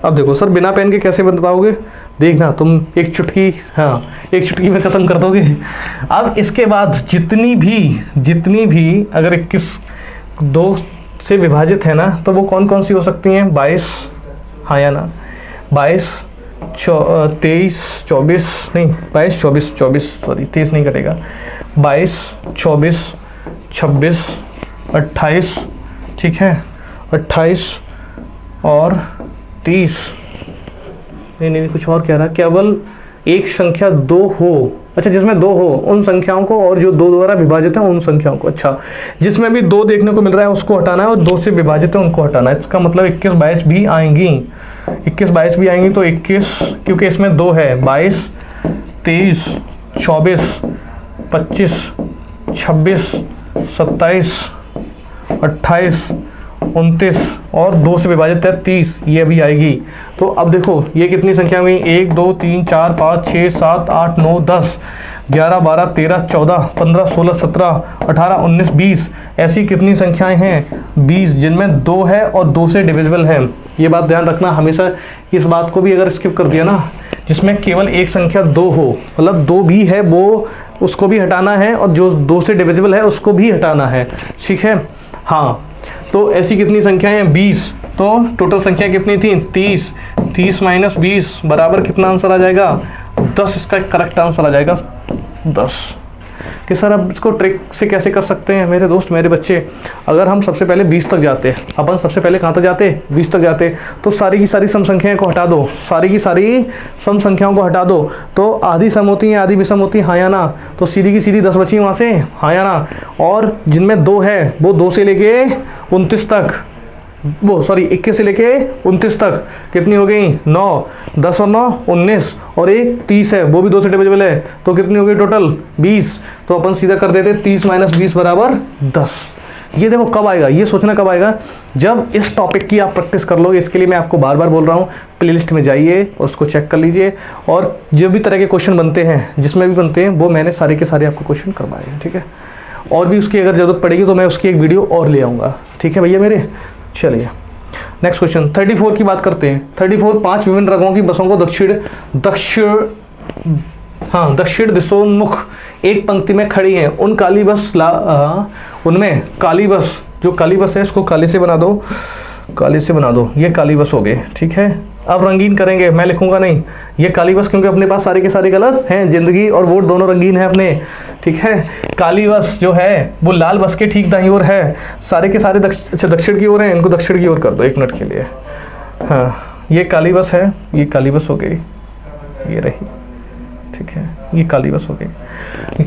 अब देखो सर बिना पेन के कैसे बताओगे, देखना तुम एक चुटकी, हाँ एक चुटकी में ख़त्म कर दोगे। अब इसके बाद जितनी भी अगर 21 2 से विभाजित है ना तो वो कौन कौन सी हो सकती हैं, 22, हाँ या ना, 22 23 24 नहीं 22 24 सॉरी 23 नहीं कटेगा, 22 24 26 28, ठीक है 28 और 30, नहीं कुछ और कह रहा, केवल एक संख्या 2 हो, अच्छा जिसमें 2 हो उन संख्याओं को और जो 2 द्वारा विभाजित है उन संख्याओं को, अच्छा जिसमें भी 2 देखने को मिल रहा है उसको हटाना है और 2 से विभाजित है उनको हटाना है। इसका मतलब 21 22 भी आएंगी, 21 22 भी आएंगी तो 21 क्योंकि इसमें 2 है, 22 23 24 25 26 27 28 29 और 2 से विभाजित है 30, ये भी आएगी। तो अब देखो ये कितनी संख्या हुई, 1 2 3 4 5 6 7 8 9 10 11 12 13 14 15 16 17 18 19 20, ऐसी कितनी संख्याएं हैं, 20 जिनमें 2 है और 2 से डिविजिबल है। ये बात ध्यान रखना हमेशा, इस बात को भी अगर स्किप कर दिया ना, जिसमें केवल एक संख्या 2 हो मतलब 2 भी है वो उसको भी हटाना है और जो 2 से डिविजिबल है उसको भी हटाना है, ठीक है। हाँ तो ऐसी कितनी संख्याएं हैं, 20, तो टोटल संख्या कितनी थी, 30, 30 माइनस 20 बराबर कितना आंसर आ जाएगा, 10, इसका करेक्ट आंसर आ जाएगा 10। कि सर अब इसको ट्रिक से कैसे कर सकते हैं मेरे दोस्त मेरे बच्चे, अगर हम सबसे पहले 20 तक जाते, अपन सबसे पहले कहाँ तक जाते, 20 तक जाते, तो सारी की सारी सम संख्याओं को हटा दो, सारी की सारी सम संख्याओं को हटा दो, तो आधी सम होती हैं आधी विषम होती हैं, हाँ या ना, तो सीधी की सीधी 10 बची वहाँ से, हाँ या ना, और जिनमें 2 है वो 2 से लेके 29 तक, वो सॉरी 21 से लेके 29 तक कितनी हो गई, 9, 10 और 9 19 और 1 30 है वो भी 2 से डिविजिबल है, तो कितनी हो गई टोटल 20। तो अपन सीधा कर देते 30 माइनस 20 बराबर 10। ये देखो कब आएगा, ये सोचना कब आएगा, जब इस टॉपिक की आप प्रैक्टिस कर लोगे। इसके लिए मैं आपको बार बार बोल रहा हूँ, प्लेलिस्ट में जाइए और उसको चेक कर लीजिए, और जो भी तरह के क्वेश्चन बनते हैं जिसमें भी बनते हैं वो मैंने सारे के सारे आपको क्वेश्चन करवाए हैं, ठीक है। और भी उसकी अगर ज़रूरत पड़ेगी तो मैं उसकी एक वीडियो और ले आऊँगा, ठीक है भैया मेरे। चलिए नेक्स्ट क्वेश्चन 34 की बात करते हैं। 34, 5 विभिन्न रंगों की बसों को दक्षिण दिशोन्मुख एक पंक्ति में खड़ी हैं, उन काली बस उनमें काली बस, जो काली बस है इसको काली से बना दो, काली से बना दो, ये काली बस हो गए, ठीक है। अब रंगीन करेंगे, मैं लिखूंगा नहीं ये काली बस, क्योंकि अपने पास सारे के सारे कलर हैं, जिंदगी और वोट दोनों रंगीन है अपने, ठीक है। काली बस जो है वो लाल बस के ठीक दाईं ओर है, सारे के सारे दक्षिण की ओर हैं, इनको दक्षिण की ओर कर दो 1 मिनट के लिए। हाँ ये काली बस है, ये काली बस हो गई, ये रही, ठीक है, ये काली बस हो गई।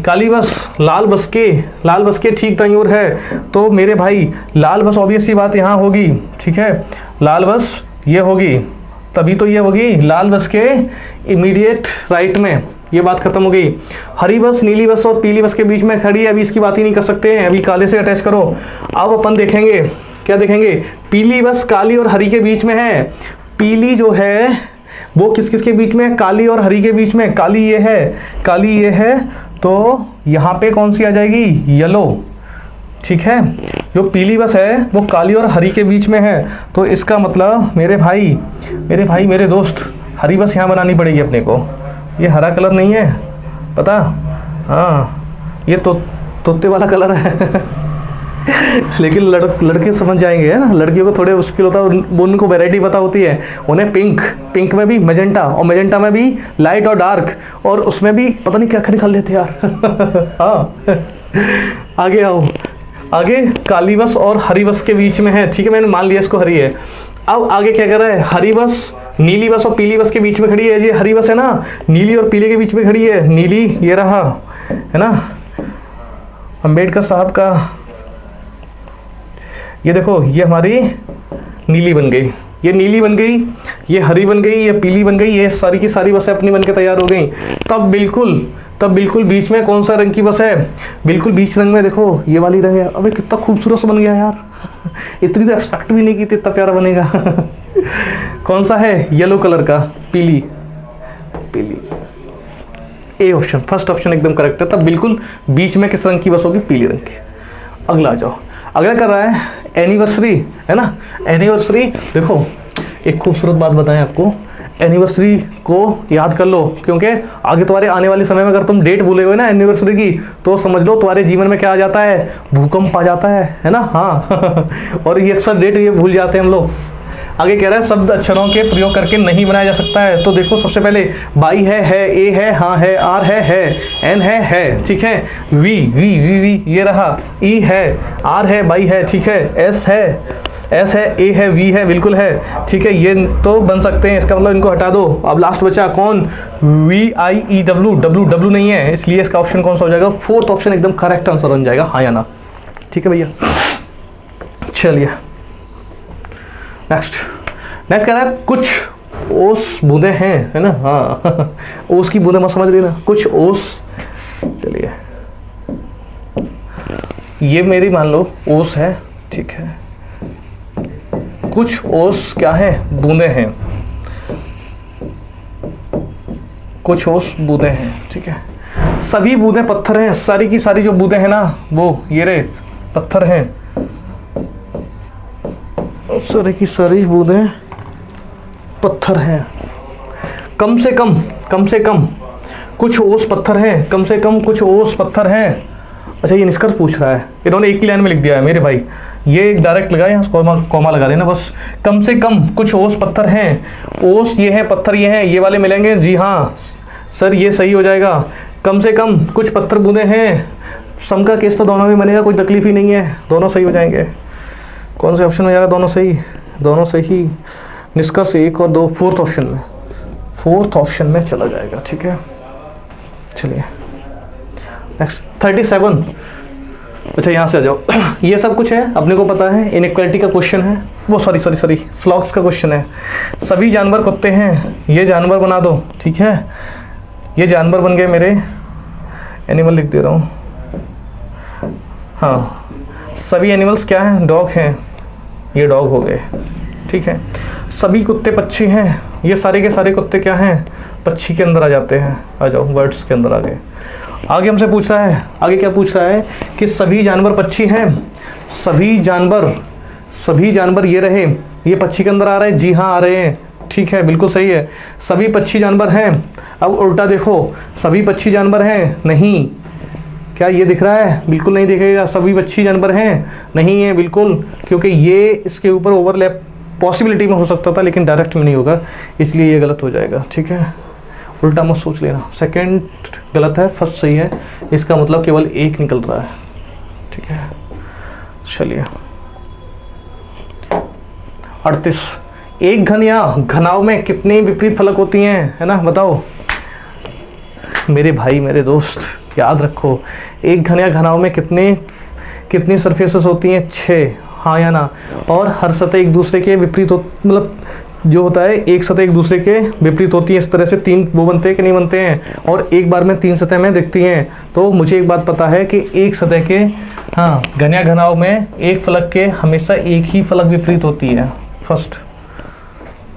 काली बस लाल बस के ठीक दाईं ओर है, तो मेरे भाई लाल बस ऑब्वियस सी बात यहाँ होगी, ठीक है, लाल बस ये होगी, तभी तो ये होगी लाल बस के इमीडिएट राइट में, ये बात खत्म हो गई। हरी बस नीली बस और पीली बस के बीच में खड़ी है, अभी इसकी बात ही नहीं कर सकते हैं, अभी काले से अटैच करो। अब अपन देखेंगे, क्या देखेंगे, पीली बस काली और हरी के बीच में है, पीली जो है वो किस किस के बीच में है, काली और हरी के बीच में, काली ये है, तो यहाँ पे कौन सी आ जाएगी, येलो, ठीक है। जो पीली बस है वो काली और हरी के बीच में है, तो इसका मतलब मेरे भाई मेरे दोस्त हरी बस यहाँ बनानी पड़ेगी अपने को। ये हरा कलर नहीं है पता, हाँ ये तो तोते वाला कलर है लेकिन लड़के समझ जाएंगे, है ना, लड़कियों को थोड़े मुश्किल होता है, उनको वैरायटी पता होती है, उन्हें पिंक में भी मैजेंटा, और मैजेंटा में भी लाइट और डार्क, और उसमें भी पता नहीं क्या क्या निकाल लेते यार हाँ आगे आओ, आगे काली बस और हरी बस के बीच में है, ठीक है, मैंने मान लिया इसको हरी है। अब आगे क्या कर रहा है, हरी बस नीली बस और पीली बस के बीच में खड़ी है, ये हरी बस है ना, नीली और पीले के बीच में खड़ी है, नीली ये रहा, है ना, अंबेडकर साहब का, ये देखो ये हमारी नीली बन गई, ये नीली बन गई, ये हरी बन गई, ये पीली बन गई, ये सारी की सारी बसें अपनी बन के तैयार हो गई। तब बिल्कुल बीच में कौन सा रंग की बस है, बिल्कुल बीच रंग में देखो ये वाली रंग है। अबे कितना खूबसूरत सा बन गया यार, इतनी तो एक्सपेक्ट भी नहीं की थी इतना प्यारा बनेगा। कौन सा है, येलो कलर का, पीली, ए ऑप्शन, फर्स्ट ऑप्शन एकदम करेक्ट है। तब बिल्कुल बीच में किस रंग की बस होगी, पीली रंग की। अगला आ जाओ, अगला कर रहा है एनिवर्सरी, है ना। एनिवर्सरी देखो, एक खूबसूरत बात बताएं आपको, एनिवर्सरी को याद कर लो, क्योंकि आगे तुम्हारे आने वाले समय में अगर तुम डेट भूले हुए ना एनिवर्सरी की, तो समझ लो तुम्हारे जीवन में क्या आ जाता है, भूकंप आ जाता है ना। हाँ और ये अक्सर डेट ये भूल जाते हैं हम लोग। आगे कह रहा है शब्द अक्षरों के प्रयोग करके नहीं बनाया जा सकता है। तो देखो सबसे पहले बाई है, ए है, हाँ है, आर है, एन है, ठीक है, वी ये रहा, ई है, आर है, बाई है, ठीक है, एस है, ए है, वी है, बिल्कुल है, ठीक है, ये तो बन सकते हैं, इसका मतलब इनको हटा दो। अब लास्ट बचा कौन, डब्ल्यू नहीं है, इसलिए इसका ऑप्शन कौन सा हो जाएगा, फोर्थ ऑप्शन एकदम करेक्ट आंसर बन जाएगा, हाँ या ना। ठीक है भैया, चलिए नेक्स्ट कह रहा है कुछ ओस बूंदे हैं, है ना। हाँ ओस की बूंदे मत समझ लेना, कुछ ओस, चलिए ये मेरी मान लो ओस है, ठीक है, कुछ ओस क्या है, बूंदे हैं, कुछ ओस बूंदे हैं, ठीक है। सभी बूंदे पत्थर हैं, सारी की सारी जो बूंदे हैं ना वो ये रे पत्थर हैं, सारी की सारी बूंदें पत्थर हैं। कम से कम कुछ ओस पत्थर हैं, कम से कम कुछ ओस पत्थर हैं। अच्छा ये निष्कर्ष पूछ रहा है, इन्होंने एक ही लाइन में लिख दिया है मेरे भाई, ये डायरेक्ट लगाए, यहाँ कॉमा लगा देना बस। कम से कम कुछ ओस पत्थर हैं, ओस ये है, पत्थर ये हैं, ये वाले मिलेंगे, जी हाँ सर ये सही हो जाएगा। कम से कम कुछ पत्थर बूंदे हैं, सम का केस तो दोनों में बनेगा, कोई तकलीफ ही नहीं है, दोनों सही हो जाएंगे। कौन से ऑप्शन में जाएगा, दोनों सही। निष्कर्ष 1 और 2 फोर्थ ऑप्शन में चला जाएगा, ठीक है। चलिए नेक्स्ट 37। अच्छा यहाँ से आ जाओ। ये सब कुछ है अपने को पता है, इनइक्वालिटी का क्वेश्चन है, वो सॉरी स्लॉग्स का क्वेश्चन है। सभी जानवर कुत्ते हैं, ये जानवर बना दो, ठीक है, ये जानवर बन गए मेरे, एनिमल लिख दे रहा हूँ। हाँ सभी एनिमल्स क्या हैं, डॉग हैं, ये डॉग हो गए, ठीक है। सभी कुत्ते पक्षी हैं, ये सारे के सारे कुत्ते क्या हैं, पक्षी के अंदर आ जाते हैं, आ जाओ बर्ड्स के अंदर आ गए। आगे हमसे पूछ रहा है, आगे क्या पूछ रहा है कि सभी जानवर पक्षी हैं, सभी जानवर ये रहे, ये पक्षी के अंदर आ रहे हैं, जी हाँ आ रहे हैं, ठीक है बिल्कुल सही है। सभी पक्षी जानवर हैं। अब उल्टा देखो, सभी पक्षी जानवर हैं, नहीं, क्या ये दिख रहा है, बिल्कुल नहीं दिखेगा। सभी पक्षी जानवर हैं, नहीं है बिल्कुल, क्योंकि ये इसके ऊपर ओवरलैप पॉसिबिलिटी में हो सकता था, लेकिन डायरेक्ट में नहीं होगा, इसलिए ये गलत हो जाएगा, ठीक है। उल्टा मत सोच लेना, सेकंड गलत है, फर्स्ट सही है, इसका मतलब केवल एक निकल रहा है, ठीक है। चलिए 38। एक घन या घनाव में कितने विपरीत फलक होती हैं, है ना, बताओ मेरे भाई मेरे दोस्त, याद रखो, एक घन या घनाव में कितनी सरफेसेस होती हैं, 6, हाँ या ना। और हर सतह एक दूसरे के विपरीत मतलब जो होता है, एक सतह एक दूसरे के विपरीत होती है, इस तरह से 3 वो बनते हैं कि नहीं बनते हैं, और एक बार में 3 सतह में दिखती हैं। तो मुझे एक बात पता है कि एक सतह के, हाँ घन या घनाव में एक फलक के हमेशा एक ही फलक विपरीत होती है, फर्स्ट।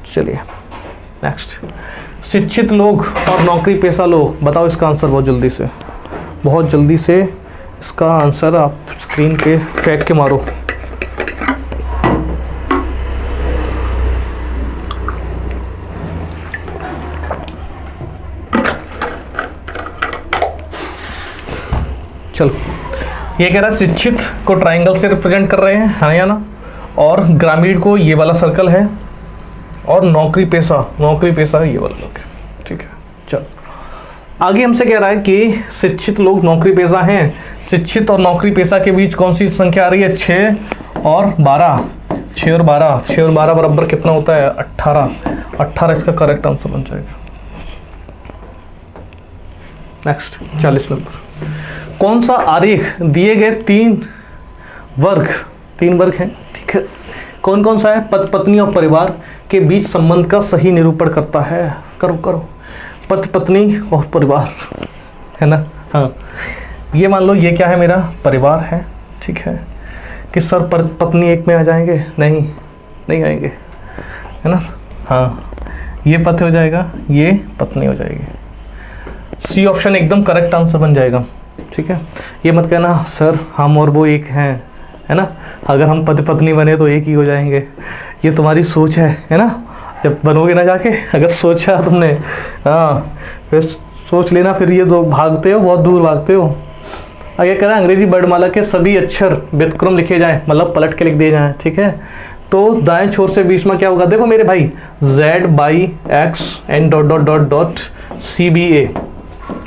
चलिए नेक्स्ट, शिक्षित लोग और नौकरी पेशा लोग, बताओ इसका आंसर बहुत जल्दी से इसका आंसर आप स्क्रीन पे फेंक के मारो। चलो ये कह रहा है शिक्षित को ट्राइंगल से रिप्रेजेंट कर रहे हैं, हाँ या ना, और ग्रामीण को ये वाला सर्कल है, और नौकरी पेशा ये वाला लोग, ठीक है। चलो आगे हमसे कह रहा है कि शिक्षित लोग नौकरी पेशा हैं, शिक्षित और नौकरी पेशा के बीच कौन सी संख्या आ रही है, 6 और 12, 6 और 12 बराबर कितना होता है, 18 इसका करेक्ट आंसर बन जाएगा। नेक्स्ट 40 नंबर, कौन सा आरेख दिए गए तीन वर्ग हैं, ठीक है, कौन कौन सा है, पति पत्नी और परिवार के बीच संबंध का सही निरूपण करता है। करो पति पत्नी और परिवार है ना। हाँ, ये मान लो ये क्या है, मेरा परिवार है, ठीक है, कि सर पत्नी एक में आ जाएंगे, नहीं आएंगे, है ना। हाँ, ये पति हो जाएगा, ये पत्नी हो जाएगी। सी ऑप्शन एकदम करेक्ट आंसर बन जाएगा, ठीक है। ये मत कहना सर हम और वो एक हैं, है ना, अगर हम पति पत्नी बने तो एक ही हो जाएंगे, ये तुम्हारी सोच है ना। जब बनोगे ना जाके, अगर सोचा तुमने, हाँ, फिर सोच लेना, फिर ये दो भागते हो, बहुत दूर भागते हो। आगे कह रहा है अंग्रेजी वर्णमाला के सभी अक्षर व्यतिक्रम लिखे जाएं, मतलब पलट के लिख दिए जाएं, ठीक है। तो दाएं छोर से बीच में क्या होगा, देखो मेरे भाई, Z/X N ... CBA,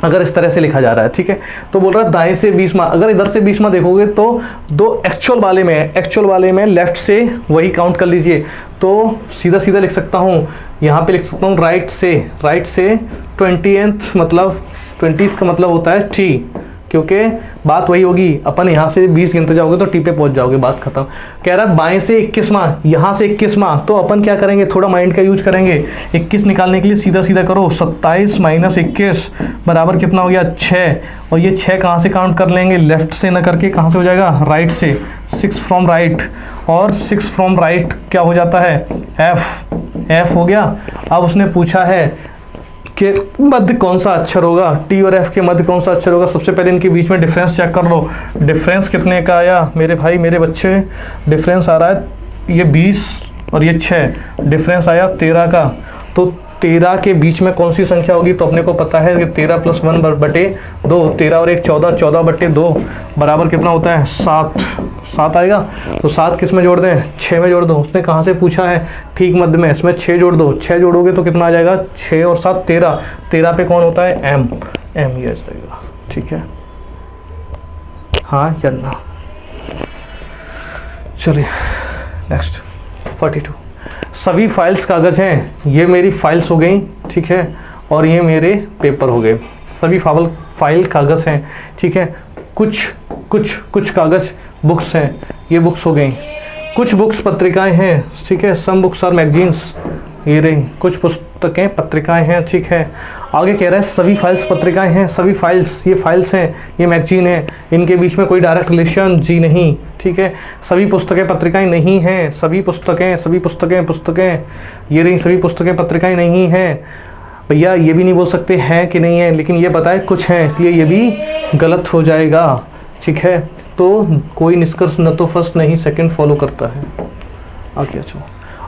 अगर इस तरह से लिखा जा रहा है, ठीक है। तो बोल रहा है दाएं से 20 में, अगर इधर से 20 में देखोगे तो दो एक्चुअल वाले में लेफ्ट से वही काउंट कर लीजिए। तो सीधा लिख सकता हूँ, यहाँ पे लिख सकता हूँ राइट से 20th, मतलब 20th का मतलब होता है T, क्योंकि बात वही होगी, अपन यहाँ से 20 गिनते जाओगे तो टी पे पहुँच जाओगे, बात खत्म। कह रहा है बाएं से 21वां, यहाँ से 21वां, तो अपन क्या करेंगे, थोड़ा माइंड का यूज करेंगे। 21 निकालने के लिए सीधा करो, 27 - 21 बराबर कितना हो गया, 6। और ये 6 कहाँ से काउंट कर लेंगे, लेफ्ट से न करके कहाँ से हो जाएगा, राइट से, 6 फ्रॉम राइट, और 6 फ्रॉम राइट क्या हो जाता है, F हो गया। अब उसने पूछा है कि मध्य कौन सा अक्षर होगा, टी और एफ के मध्य कौन सा अक्षर होगा। सबसे पहले इनके बीच में डिफरेंस चेक कर लो, डिफरेंस कितने का आया मेरे भाई मेरे बच्चे, डिफरेंस आ रहा है ये 20 और ये 6, डिफरेंस आया 13 का। तो 13 के बीच में कौन सी संख्या होगी, तो अपने को पता है कि 13 + 1/2, 13 और 1 14, 14/2 बराबर कितना होता है, 7 आएगा। तो 7 किस में जोड़ दें, 6 में जोड़ दो। उसने कहाँ से पूछा है, ठीक मध्य में, इसमें 6 जोड़ दो, 6 जोड़ोगे तो कितना आ जाएगा, 6 और 7 13, 13 पे कौन होता है, M ये आ जाएगा, ठीक है। हाँ या ना, चलिए नेक्स्ट 42। सभी फाइल्स कागज हैं, ये मेरी फाइल्स हो गई, ठीक है, और ये मेरे पेपर हो गए। सभी फाइल कागज हैं, ठीक है। कुछ कागज बुक्स हैं, ये बुक्स हो गई। कुछ बुक्स पत्रिकाएं हैं, ठीक है, सम बुक्स आर मैगजीन्स, ये रही कुछ पुस्तकें पत्रिकाएं हैं, ठीक है। आगे कह रहा है सभी फाइल्स पत्रिकाएं हैं, सभी फाइल्स, ये फाइल्स हैं, ये मैगजीन है, इनके बीच में कोई डायरेक्ट रिलेशन जी नहीं, ठीक है। सभी पुस्तकें पत्रिकाएं नहीं हैं, सभी पुस्तकें ये रही, सभी पुस्तकें पत्रिकाएं नहीं हैं। भैया ये भी नहीं बोल सकते हैं कि नहीं है, लेकिन ये बताए कुछ हैं, इसलिए ये भी गलत हो जाएगा, ठीक है। तो कोई निष्कर्ष न तो फर्स्ट नहीं सेकंड फॉलो करता है। आगे अच्छा,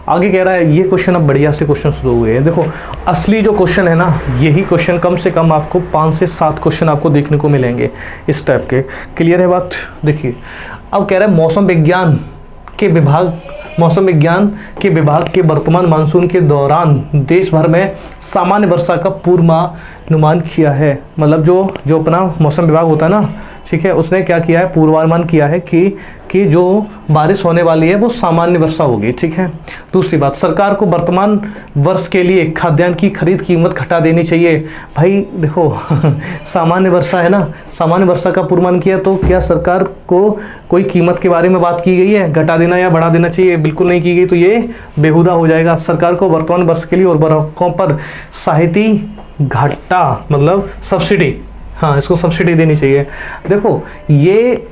आगे कह रहा है ये क्वेश्चन, अब बढ़िया से क्वेश्चन शुरू हुए हैं। देखो असली जो क्वेश्चन है ना, यही क्वेश्चन कम से कम आपको 5 से 7 क्वेश्चन आपको देखने को मिलेंगे इस टाइप के। क्लियर है बात, देखिए अब कह रहा है मौसम विज्ञान के विभाग के वर्तमान मानसून के दौरान देश भर में सामान्य वर्षा का पूर्वानुमान किया है। मतलब जो अपना मौसम विभाग होता है ना, ठीक है, उसने क्या किया है, पूर्वानुमान किया है कि जो बारिश होने वाली है वो सामान्य वर्षा होगी, ठीक है। दूसरी बात, सरकार को वर्तमान वर्ष के लिए खाद्यान्न की खरीद कीमत घटा देनी चाहिए। भाई देखो सामान्य वर्षा है ना, सामान्य वर्षा का पूर्वानुमान किया, तो क्या सरकार को कोई कीमत के बारे में बात की गई है, घटा देना या बढ़ा देना चाहिए, बिल्कुल नहीं की गई, तो ये बेहुदा हो जाएगा। सरकार को वर्तमान वर्ष के लिए उर्वरकों पर सहायती घाटा मतलब सब्सिडी, हाँ इसको सब्सिडी देनी चाहिए। देखो ये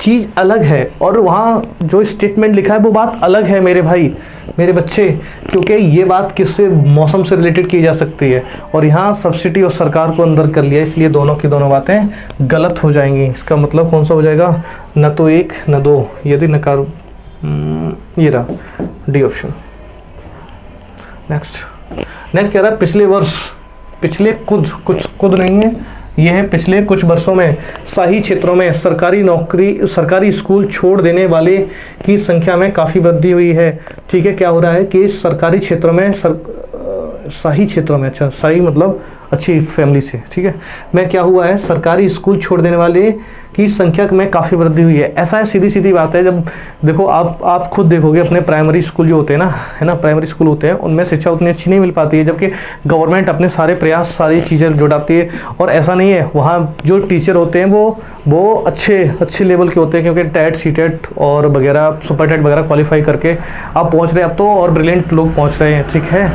चीज़ अलग है और वहाँ जो स्टेटमेंट लिखा है वो बात अलग है मेरे भाई मेरे बच्चे, क्योंकि ये बात किससे, मौसम से रिलेटेड की जा सकती है, और यहाँ सब्सिडी और सरकार को अंदर कर लिया, इसलिए दोनों की दोनों बातें गलत हो जाएंगी। इसका मतलब कौन सा हो जाएगा, न तो 1 न 2, यदि नकार ये रहा डी ऑप्शन। नेक्स्ट कह रहा है पिछले कुछ वर्षों में सही क्षेत्रों में सरकारी स्कूल छोड़ देने वाले की संख्या में काफ़ी वृद्धि हुई है, ठीक है। क्या हो रहा है कि सरकारी क्षेत्रों में सही क्षेत्रों में, अच्छा सही मतलब अच्छी फैमिली से, ठीक है। मैं क्या हुआ है, सरकारी स्कूल छोड़ देने वाले की संख्या में काफ़ी वृद्धि हुई है। ऐसा है, सीधी सीधी बात है। जब देखो आप खुद देखोगे अपने प्राइमरी स्कूल जो होते हैं ना, है ना, प्राइमरी स्कूल होते हैं उनमें शिक्षा उतनी अच्छी नहीं मिल पाती है, जबकि गवर्नमेंट अपने सारे प्रयास सारी चीज़ें जुटाती है। और ऐसा नहीं है, वहाँ जो टीचर होते हैं वो अच्छे लेवल के होते हैं, क्योंकि टेट सीटेट और वगैरह सुपर टेट वगैरह क्वालिफाई करके आप पहुँच रहे हैं अब तो, और ब्रिलियंट लोग पहुँच रहे हैं, ठीक है।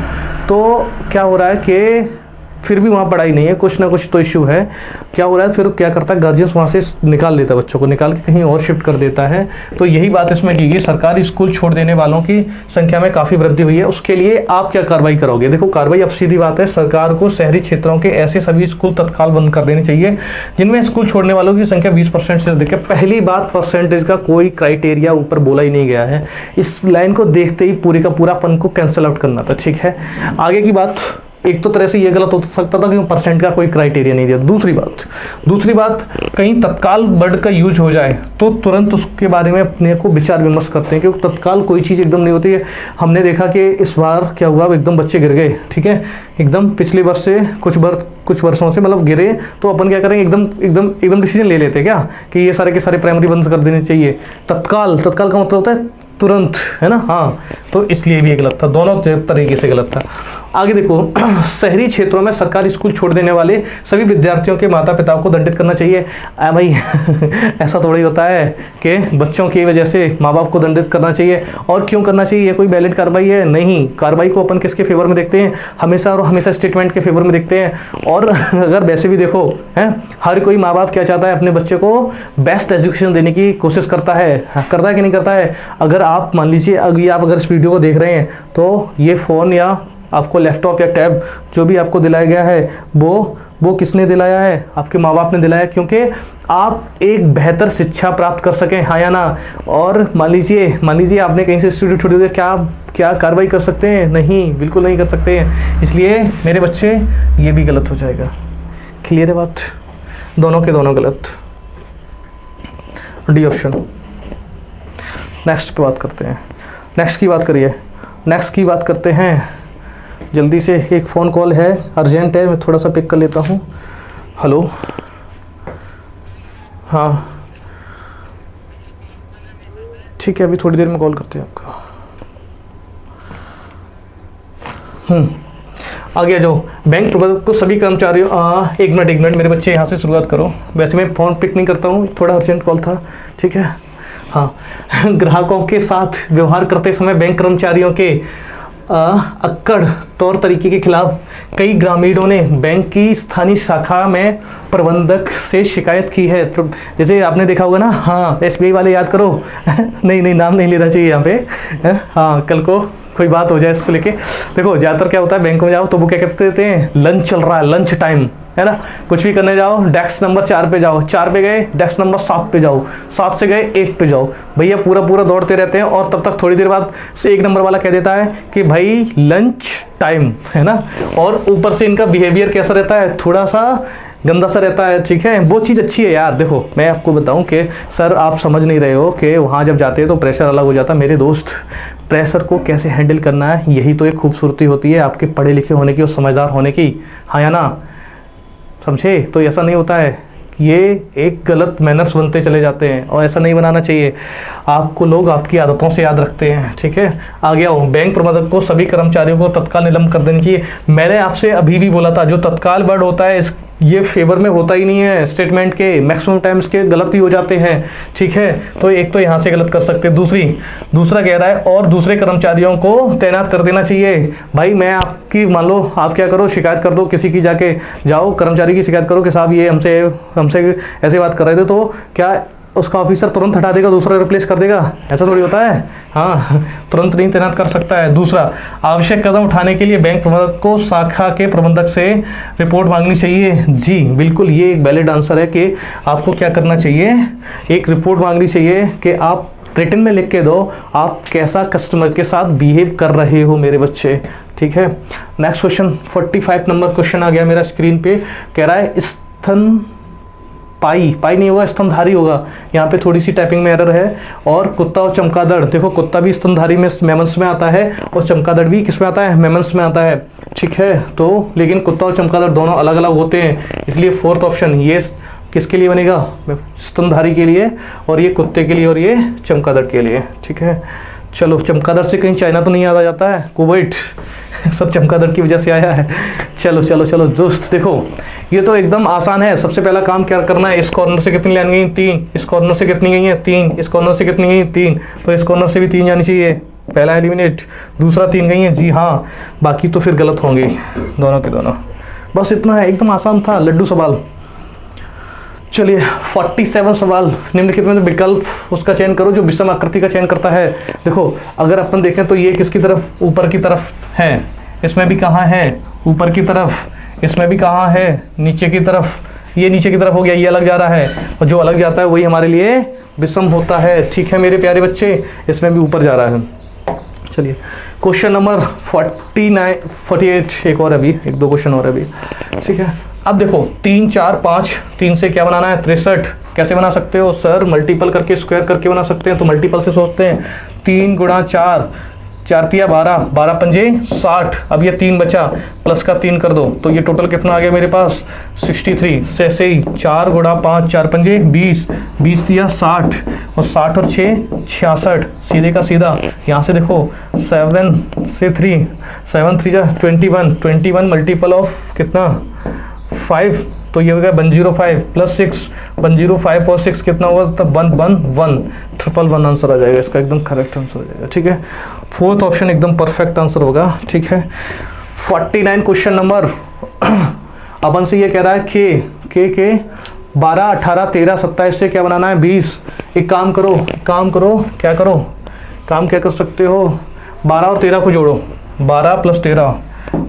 तो क्या हो रहा है कि फिर भी वहाँ पढ़ाई नहीं है, कुछ ना कुछ तो इश्यू है। क्या हो रहा है, फिर क्या करता है गार्जियंस वहाँ से निकाल देता है, बच्चों को निकाल के कहीं और शिफ्ट कर देता है। तो यही बात इसमें की गई, सरकारी स्कूल छोड़ देने वालों की संख्या में काफ़ी वृद्धि हुई है। उसके लिए आप क्या कार्रवाई करोगे? देखो कार्रवाई अब सीधी बात है, सरकार को शहरी क्षेत्रों के ऐसे सभी स्कूल तत्काल बंद कर देने चाहिए जिनमें स्कूल छोड़ने वालों की संख्या 20% से अधिक है। पहली बात, परसेंटेज का कोई क्राइटेरिया ऊपर बोला ही नहीं गया है। इस लाइन को देखते ही पूरे का पूरा पन को कैंसिल आउट करना था, ठीक है। आगे की बात, एक तो तरह से ये गलत हो सकता था कि परसेंट का कोई क्राइटेरिया नहीं दिया। दूसरी बात कहीं तत्काल वर्ड का यूज हो जाए तो तुरंत उसके बारे में अपने को विचार विमर्श करते हैं, क्योंकि तत्काल कोई चीज़ एकदम नहीं होती है। हमने देखा कि इस बार क्या हुआ, एकदम बच्चे गिर गए, ठीक है, एकदम पिछले वर्ष से कुछ वर्षों से मतलब गिरे, तो अपन क्या करेंगे, एकदम डिसीजन ले लेते हैं क्या कि ये सारे के सारे प्राइमरी बंद कर देने चाहिए। तत्काल का मतलब होता है तुरंत, है ना। हाँ, तो इसलिए भी ये गलत था, दोनों तरीके से गलत था। आगे देखो, शहरी क्षेत्रों में सरकारी स्कूल छोड़ देने वाले सभी विद्यार्थियों के माता पिताओं को दंडित करना चाहिए। भाई ऐसा थोड़ा ही होता है कि बच्चों की वजह से माँ बाप को दंडित करना चाहिए। और क्यों करना चाहिए? ये कोई वैलिड कार्रवाई है? नहीं। कार्रवाई को अपन किसके फेवर में देखते हैं? हमेशा स्टेटमेंट के फेवर में देखते हैं। और अगर वैसे भी देखो, है, हर कोई माँ बाप क्या चाहता है, अपने बच्चे को बेस्ट एजुकेशन देने की कोशिश करता है कि नहीं करता है। अगर आप मान लीजिए, आप अगर इस वीडियो को देख रहे हैं तो ये फ़ोन या आपको लैपटॉप या टैब जो भी आपको दिलाया गया है वो किसने दिलाया है? आपके माँ बाप ने दिलाया, क्योंकि आप एक बेहतर शिक्षा प्राप्त कर सकें, हाँ या ना। और मान लीजिए आपने कहीं से स्टूडियो छोड़ दिया, क्या कार्रवाई कर सकते हैं? नहीं, बिल्कुल नहीं कर सकते हैं। इसलिए मेरे बच्चे ये भी गलत हो जाएगा। क्लियर है बात? दोनों के दोनों गलत। D option. नेक्स्ट पे बात करते हैं। नेक्स्ट की बात करते हैं जल्दी से। एक फ़ोन कॉल है, अर्जेंट है, मैं थोड़ा सा पिक कर लेता हूँ। हेलो, हाँ ठीक है, अभी थोड़ी देर में कॉल करते हैं आपका। आगे जो बैंक प्रबंधक को सभी कर्मचारियों, एक मिनट मेरे बच्चे यहाँ से शुरुआत करो। वैसे मैं फ़ोन पिक नहीं करता हूँ, थोड़ा अर्जेंट कॉल था, ठीक है। हाँ, ग्राहकों के साथ व्यवहार करते समय बैंक कर्मचारियों के अक्कड़ तौर तरीके के खिलाफ कई ग्रामीणों ने बैंक की स्थानीय शाखा में प्रबंधक से शिकायत की है। जैसे आपने देखा होगा ना, हाँ SBI वाले याद करो नहीं नाम नहीं लेना चाहिए यहाँ पे। हाँ, कल को कोई बात हो जाए इसको लेके। देखो ज़्यादातर क्या होता है, बैंक में जाओ तो वो क्या कहते देते हैं, लंच चल रहा है, लंच टाइम है ना। कुछ भी करने जाओ, डेस्क नंबर 4 पे जाओ, 4 पे गए डेस्क नंबर 7 पे जाओ, 7 से गए 1 पे जाओ। भैया पूरा दौड़ते रहते हैं। और तब तक थोड़ी देर बाद से 1 नंबर वाला कह देता है कि भाई लंच टाइम है ना। और ऊपर से इनका बिहेवियर कैसा रहता है, थोड़ा सा गंदा सा रहता है, ठीक है। वो चीज़ अच्छी है यार। देखो मैं आपको बताऊं कि सर आप समझ नहीं रहे हो कि वहाँ जब जाते हैं तो प्रेशर अलग हो जाता है। मेरे दोस्त, प्रेशर को कैसे हैंडल करना है, यही तो एक खूबसूरती होती है आपके पढ़े लिखे होने की और समझदार होने की, हाँ या ना, समझे। तो ऐसा नहीं होता है, ये एक गलत मैनर्स बनते चले जाते हैं और ऐसा नहीं बनाना चाहिए। आपको लोग आपकी आदतों से याद रखते हैं, ठीक है। आगे आओ, बैंक प्रबंधक को सभी कर्मचारियों को तत्काल निलंबित कर देनी चाहिए। मैंने आपसे अभी भी बोला था, जो तत्काल वर्ड होता है ये फेवर में होता ही नहीं है। स्टेटमेंट के मैक्सिमम टाइम्स के गलत ही हो जाते हैं, ठीक है। तो एक तो यहाँ से गलत कर सकते हैं। दूसरा कह रहा है और दूसरे कर्मचारियों को तैनात कर देना चाहिए। भाई मैं आपकी, मान लो आप क्या करो, शिकायत कर दो किसी की, जाके जाओ कर्मचारी की शिकायत करो कि साहब ये हमसे ऐसे बात कर रहे थे, तो क्या उसका ऑफिसर तुरंत हटा देगा, दूसरा रिप्लेस कर देगा? ऐसा थोड़ी होता है। हाँ, तुरंत नहीं तैनात कर सकता है। दूसरा, आवश्यक कदम उठाने के लिए बैंक प्रबंधक को शाखा के प्रबंधक से रिपोर्ट मांगनी चाहिए। जी बिल्कुल, ये एक वैलिड आंसर है कि आपको क्या करना चाहिए, एक रिपोर्ट मांगनी चाहिए कि आप रिटन में लिख के दो आप कैसा कस्टमर के साथ बिहेव कर रहे हो मेरे बच्चे, ठीक है। नेक्स्ट क्वेश्चन, 45 नंबर क्वेश्चन आ गया मेरा स्क्रीन पे। कह रहा है स्तन पाई नहीं होगा, स्तनधारी होगा। यहाँ पे थोड़ी सी टाइपिंग में एरर है। और कुत्ता और चमगादड़, देखो कुत्ता भी स्तनधारी में मेमन्स में आता है और चमगादड़ भी किस में आता है, मेमन्स में आता है। ठीक है। तो लेकिन कुत्ता और चमगादड़ दोनों अलग अलग होते हैं, इसलिए फोर्थ ऑप्शन ये किसके लिए बनेगा, स्तनधारी के लिए, और ये कुत्ते के लिए और ये चमगादड़ के लिए, ठीक है। चलो, चमगादड़ से कहीं चाइना तो नहीं याद आ जाता है, कुवैत सब चमगादड़ की वजह से आया है। चलो चलो चलो दोस्त, देखो ये तो एकदम आसान है। सबसे पहला काम क्या करना है, इस कॉर्नर से कितनी लाइन गई, 3, इस कॉर्नर से कितनी गई है 3, इस कॉर्नर से कितनी गई 3, तो इस कॉर्नर से भी 3 जानी चाहिए, पहला एलिमिनेट। दूसरा 3 गई है, जी हाँ, बाकी तो फिर गलत होंगे दोनों के दोनों। बस इतना है, एकदम आसान था, लड्डू सवाल। चलिए 47 सवाल, निम्नलिखित में विकल्प उसका चयन करो जो विषम आकृति का चयन करता है। देखो अगर अपन देखें तो ये किसकी तरफ, ऊपर की तरफ है, इसमें भी कहाँ है, ऊपर की तरफ, इसमें भी कहाँ है, नीचे की तरफ, ये नीचे की तरफ हो गया, ये अलग जा रहा है, और जो अलग जाता है वही हमारे लिए विषम होता है, ठीक है मेरे प्यारे बच्चे, इसमें भी ऊपर जा रहा है। चलिए क्वेश्चन नंबर 48, एक और अभी, 1-2 क्वेश्चन और अभी, ठीक है। अब देखो 3 4 5, 3 से क्या बनाना है 63, कैसे बना सकते हो सर, मल्टीपल करके, स्क्वायर करके बना सकते हैं, तो मल्टीपल से सोचते हैं। 3 गुणा 4, 4 तिया 12, 12 पंजे 60, अब ये 3 बचा, प्लस का 3 कर दो, तो ये टोटल कितना आ गया मेरे पास 63। से ऐसे ही 4 गुणा 5, 4 पंजे 20, 20 तिया 60, और 60 और 6 66, सीधे का सीधा। यहाँ से देखो 7 से 3, 7 3 जा 21, 21 मल्टीपल ऑफ कितना 5, तो ये हो गया 105 प्लस 6, 105 और 6 कितना होगा, तब 111, 111 आंसर आ जाएगा इसका, एकदम करेक्ट आंसर आ जाएगा, ठीक है। फोर्थ ऑप्शन एकदम परफेक्ट आंसर होगा, ठीक है। 49 क्वेश्चन नंबर, अपन से ये कह रहा है के 12 18 13 27 से क्या बनाना है 20। एक काम करो, क्या करो, काम क्या कर सकते हो, 12 और 13 को जोड़ो, 12 प्लस 13,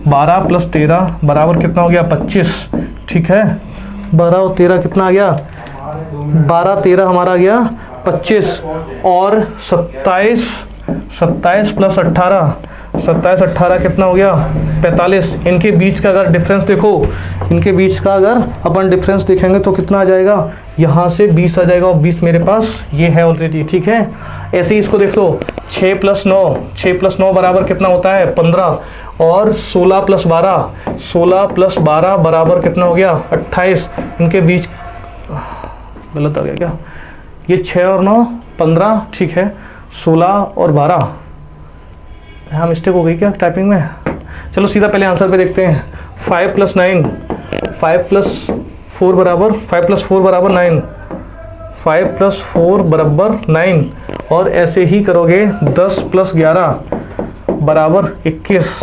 12 प्लस 13 बराबर कितना हो गया 25, ठीक है। 12 और 13 कितना आ गया, 12 13 हमारा आ गया 25, और 27 प्लस 18, 27 18 कितना हो गया 45। इनके बीच का अगर डिफरेंस देखो, इनके बीच का अगर अपन डिफरेंस देखेंगे तो कितना आ जाएगा, यहाँ से 20 आ जाएगा, और 20 मेरे पास ये है ऑलरेडी, ठीक है। ऐसे ही इसको देख लो, 6 प्लस 9 बराबर कितना होता है 15, और 16 प्लस 12 बराबर कितना हो गया 28। इनके बीच गलत आ गया क्या, ये 6 और 9 15, ठीक है। 16 और 12 यहाँ मिस्टेक हो गई क्या टाइपिंग में, चलो सीधा पहले आंसर पे देखते हैं। 5 प्लस 9, 5 प्लस 4 बराबर 5 प्लस 4 बराबर 9, 5 प्लस 4 बराबर 9, और ऐसे ही करोगे 10 प्लस 11 बराबर 21।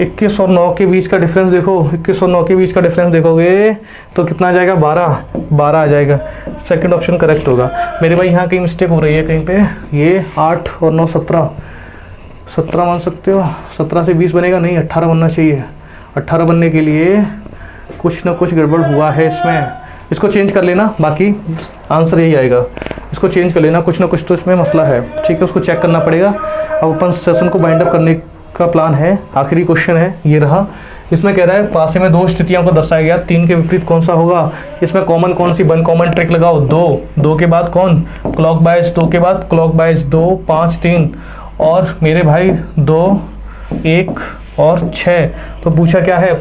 21 और 9 के बीच का डिफरेंस देखो, 21 और 9 के बीच का डिफरेंस देखोगे तो कितना आ जाएगा 12 आ जाएगा। सेकंड ऑप्शन करेक्ट होगा मेरे भाई। यहाँ कहीं मिस्टेक हो रही है कहीं पे, ये 8 और 9 17 मान सकते हो, 17 से 20 बनेगा नहीं, 18 बनना चाहिए। 18 बनने के लिए कुछ ना कुछ गड़बड़ हुआ है इसमें, इसको चेंज कर लेना, बाकी आंसर यही आएगा। इसको चेंज कर लेना, कुछ ना कुछ तो इसमें मसला है, ठीक है, उसको चेक करना पड़ेगा। अब अपन सेशन को बाइंड अप करने का प्लान है। आखिरी क्वेश्चन है, ये रहा। इसमें कह रहा है पासे में 2 स्थितियों को दर्शाया गया, 3 के विपरीत कौन सा होगा। इसमें कॉमन कौन सी, 1 कॉमन ट्रिक लगाओ, 2 के बाद कौन क्लॉकवाइज, 2 के बाद क्लॉकवाइज, 2 5 3, और मेरे भाई 2 1 और 6। तो पूछा क्या है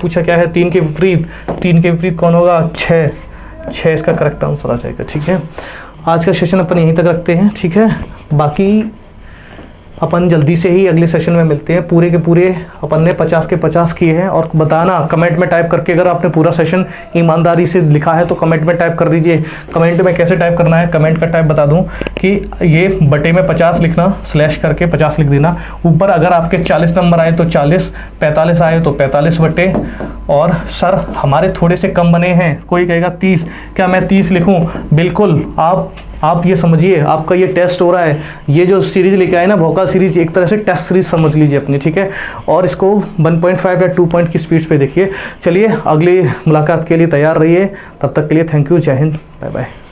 3 के विपरीत कौन होगा 6 इसका करेक्ट आंसर आ जाएगा, ठीक है। आज का सेशन अपन यहीं तक रखते हैं, ठीक है। बाकी अपन जल्दी से ही अगले सेशन में मिलते हैं। पूरे के पूरे अपन ने 50 के 50 किए हैं, और बताना कमेंट में टाइप करके, अगर आपने पूरा सेशन ईमानदारी से लिखा है तो कमेंट में टाइप कर दीजिए। कमेंट में कैसे टाइप करना है, कमेंट का टाइप बता दूं कि ये बटे में 50 लिखना, स्लैश करके 50 लिख देना। ऊपर अगर आपके 40 नंबर आए तो 40, 45 आए तो 45 बटे, और सर हमारे थोड़े से कम बने हैं, कोई कहेगा 30, क्या मैं 30 लिखूँ? बिल्कुल, आप ये समझिए, आपका ये टेस्ट हो रहा है। ये जो सीरीज लेके आए ना भोकाल सीरीज, एक तरह से टेस्ट सीरीज समझ लीजिए अपनी, ठीक है। और इसको 1.5 या 2 पॉइंट की स्पीड पे देखिए। चलिए अगली मुलाकात के लिए तैयार रहिए, तब तक के लिए थैंक यू, जय हिंद, बाय बाय।